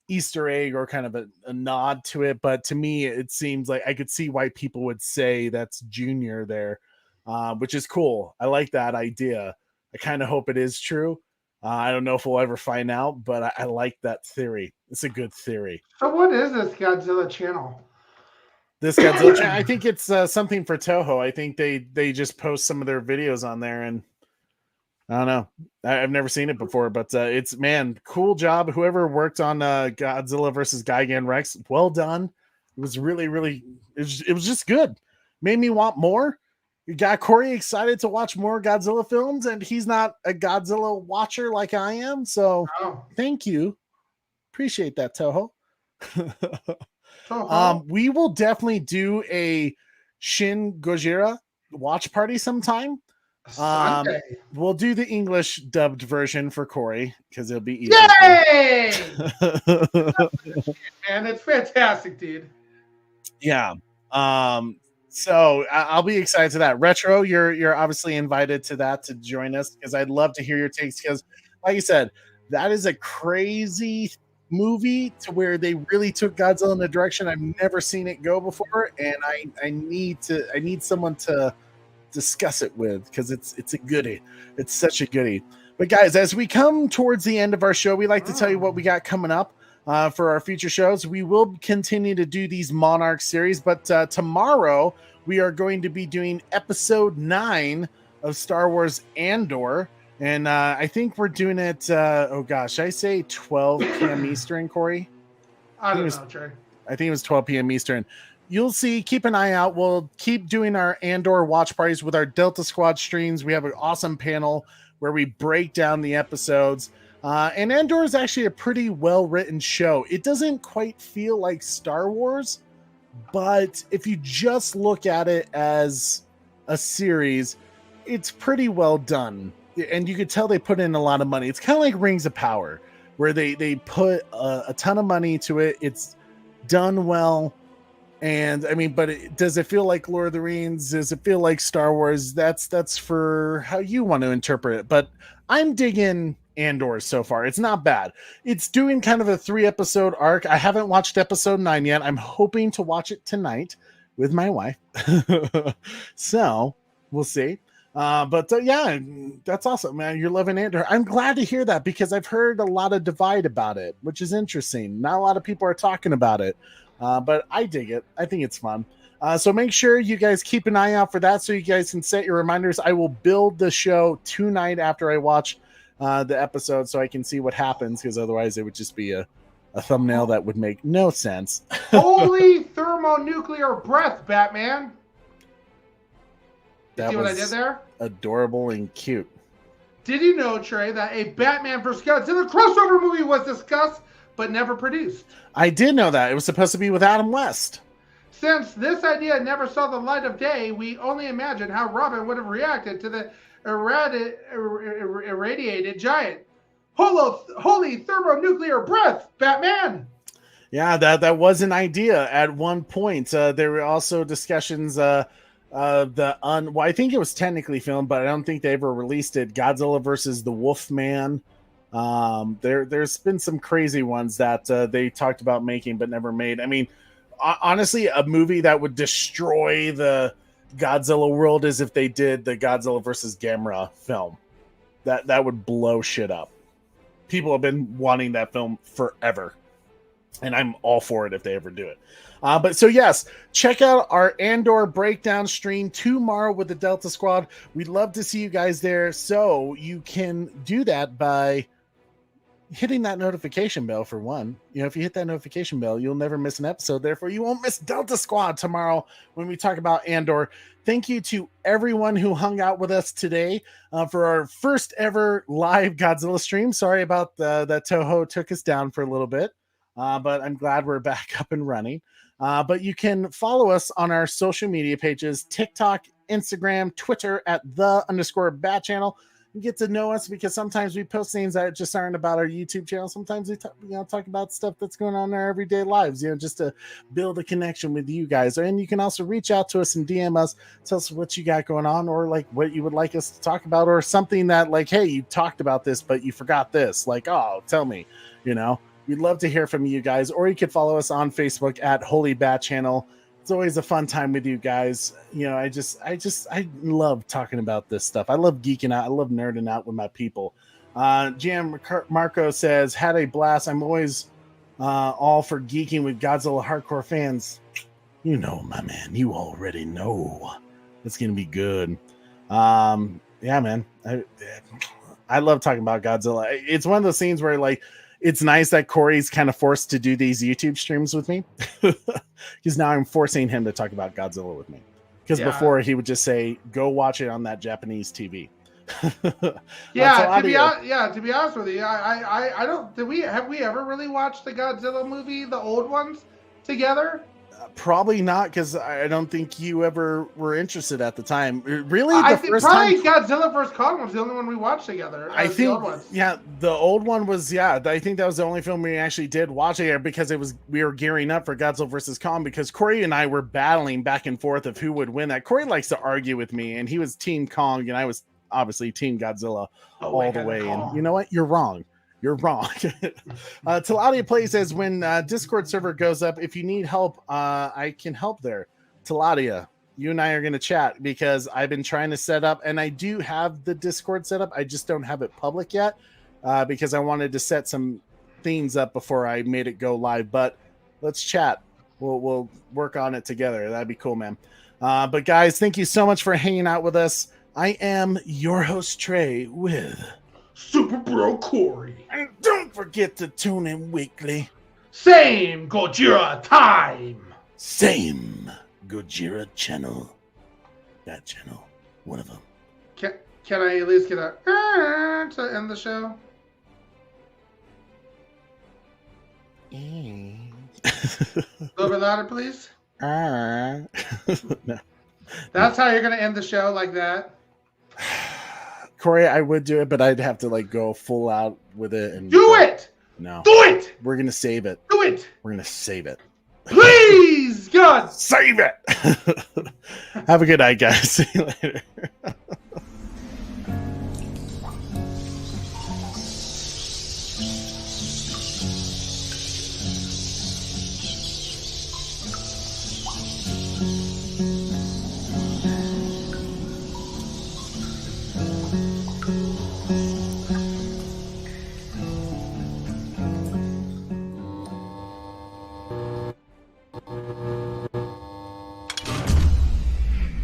[SPEAKER 1] Easter egg or kind of a nod to it, but to me it seems like I could see why people would say that's Junior there, which is cool. I like that idea. I kind of hope it is true. I don't know if we'll ever find out, but I like that theory. It's a good theory.
[SPEAKER 2] So what is this Godzilla channel?
[SPEAKER 1] This Godzilla channel, I think it's something for Toho. I think they just post some of their videos on there, and I don't know. I've never seen it before, but it's, man, cool job. Whoever worked on Godzilla versus Gigan Rex, well done. It was really, really, it was just good. Made me want more. You got Corey excited to watch more Godzilla films, and he's not a Godzilla watcher like I am. So
[SPEAKER 2] Oh,
[SPEAKER 1] thank you. Appreciate that, Toho.
[SPEAKER 2] Toho.
[SPEAKER 1] We will definitely do a Shin Gojira watch party sometime.
[SPEAKER 2] Sunday.
[SPEAKER 1] We'll do the English dubbed version for Corey because it'll be easier.
[SPEAKER 2] Yay! Man, it's fantastic, dude.
[SPEAKER 1] Yeah. So I'll be excited to that. Retro, you're obviously invited to that to join us because I'd love to hear your takes because, like you said, that is a crazy movie to where they really took Godzilla in a direction I've never seen it go before, and I need someone to discuss it with because it's a goodie. It's such a goodie. But guys, as we come towards the end of our show, we like to tell you what we got coming up for our future shows. We will continue to do these Monarch series, but tomorrow we are going to be doing episode 9 of Star Wars Andor. And I think we're doing it, I say 12 p.m. Eastern, Corey?
[SPEAKER 2] I don't know, Trey.
[SPEAKER 1] I think it was 12 p.m. Eastern. You'll see, keep an eye out. We'll keep doing our Andor watch parties with our Delta Squad streams. We have an awesome panel where we break down the episodes. And Andor is actually a pretty well-written show. It doesn't quite feel like Star Wars, but if you just look at it as a series, it's pretty well done. And you could tell they put in a lot of money. It's kind of like Rings of Power, where they put a ton of money into it. It's done well. And I mean, but does it feel like Lord of the Rings? Does it feel like Star Wars? That's for how you want to interpret it. But I'm digging Andor so far. It's not bad. It's doing kind of a 3-episode arc. I haven't watched episode 9 yet. I'm hoping to watch it tonight with my wife. So we'll see. Yeah, that's awesome, man. You're loving Andor. I'm glad to hear that because I've heard a lot of divide about it, which is interesting. Not a lot of people are talking about it. But I dig it. I think it's fun. So make sure you guys keep an eye out for that so you guys can set your reminders. I will build the show tonight after I watch the episode so I can see what happens because otherwise it would just be a thumbnail that would make no sense.
[SPEAKER 2] Holy thermonuclear breath, Batman.
[SPEAKER 1] That
[SPEAKER 2] see what I did there?
[SPEAKER 1] Adorable and cute.
[SPEAKER 2] Did you know, Trey, that a Batman vs. Godzilla crossover movie was discussed but never produced?
[SPEAKER 1] I did know that. It was supposed to be with Adam West.
[SPEAKER 2] Since this idea never saw the light of day, we only imagine how Robin would have reacted to the irradiated giant. Holy thermonuclear breath, Batman!
[SPEAKER 1] Yeah, that was an idea at one point. There were also discussions I think it was technically filmed, but I don't think they ever released it. Godzilla versus the Wolfman. There's been some crazy ones that they talked about making but never made. I mean, honestly, a movie that would destroy the Godzilla world is if they did the Godzilla versus Gamera film. That would blow shit up. People have been wanting that film forever, and I'm all for it if they ever do it. But so yes, check out our Andor breakdown stream tomorrow with the Delta Squad. We'd love to see you guys there. So you can do that by hitting that notification bell for one. If you hit that notification bell, you'll never miss an episode. Therefore, you won't miss Delta Squad tomorrow when we talk about Andor. Thank you to everyone who hung out with us today for our first ever live Godzilla stream. Sorry about that Toho took us down for a little bit, but I'm glad we're back up and running. But you can follow us on our social media pages, TikTok, Instagram, Twitter at @the_bat channel. You get to know us because sometimes we post things that just aren't about our YouTube channel. Sometimes we talk about stuff that's going on in our everyday lives, just to build a connection with you guys. And you can also reach out to us and DM us, tell us what you got going on, or like what you would like us to talk about, or something that like, hey, you talked about this, but you forgot this. Like, oh, tell me, We'd love to hear from you guys, or you could follow us on Facebook at Holy Bat Channel. It's always a fun time with you guys. I love talking about this stuff. I love geeking out. I love nerding out with my people. Jam Marco says, had a blast. I'm always all for geeking with Godzilla hardcore fans. My man, you already know. It's going to be good. Yeah, man. I love talking about Godzilla. It's one of those scenes where like, it's nice that Corey's kind of forced to do these YouTube streams with me because now I'm forcing him to talk about Godzilla with me. Because before he would just say, "Go watch it on that Japanese TV."
[SPEAKER 2] Yeah, to be honest with you, I don't. Have we ever really watched the Godzilla movie, the old ones, together?
[SPEAKER 1] Probably not, because I don't think you ever were interested at the time. Really,
[SPEAKER 2] I
[SPEAKER 1] the
[SPEAKER 2] think
[SPEAKER 1] first
[SPEAKER 2] probably
[SPEAKER 1] time
[SPEAKER 2] Godzilla vs. Kong was the only one we watched together.
[SPEAKER 1] I
[SPEAKER 2] the
[SPEAKER 1] think,
[SPEAKER 2] old ones.
[SPEAKER 1] yeah, the old one was, yeah. I think that was the only film we actually did watch it because we were gearing up for Godzilla vs. Kong because Corey and I were battling back and forth of who would win that. Corey likes to argue with me, and he was Team Kong, and I was obviously Team Godzilla all the way. And you know what? You're wrong. You're wrong. Taladia Play says, when Discord server goes up, if you need help, I can help there. Taladia, you and I are going to chat because I've been trying to set up, and I do have the Discord set up. I just don't have it public yet because I wanted to set some themes up before I made it go live. But let's chat. We'll work on it together. That'd be cool, man. But guys, thank you so much for hanging out with us. I am your host, Trey, with
[SPEAKER 2] Super Bro Corey.
[SPEAKER 1] And don't forget to tune in weekly.
[SPEAKER 2] Same Gojira time.
[SPEAKER 1] Same Gojira channel. That channel. One of them.
[SPEAKER 2] Can I at least get a to end the show? A little bit louder, please.
[SPEAKER 1] No.
[SPEAKER 2] That's how you're going to end the show, like that?
[SPEAKER 1] Corey, I would do it, but I'd have to go full out with it. And
[SPEAKER 2] do it!
[SPEAKER 1] No.
[SPEAKER 2] Do it!
[SPEAKER 1] We're going to save it.
[SPEAKER 2] Do it!
[SPEAKER 1] We're going to save it.
[SPEAKER 2] Please, God!
[SPEAKER 1] Save it! Have a good night, guys. See you later.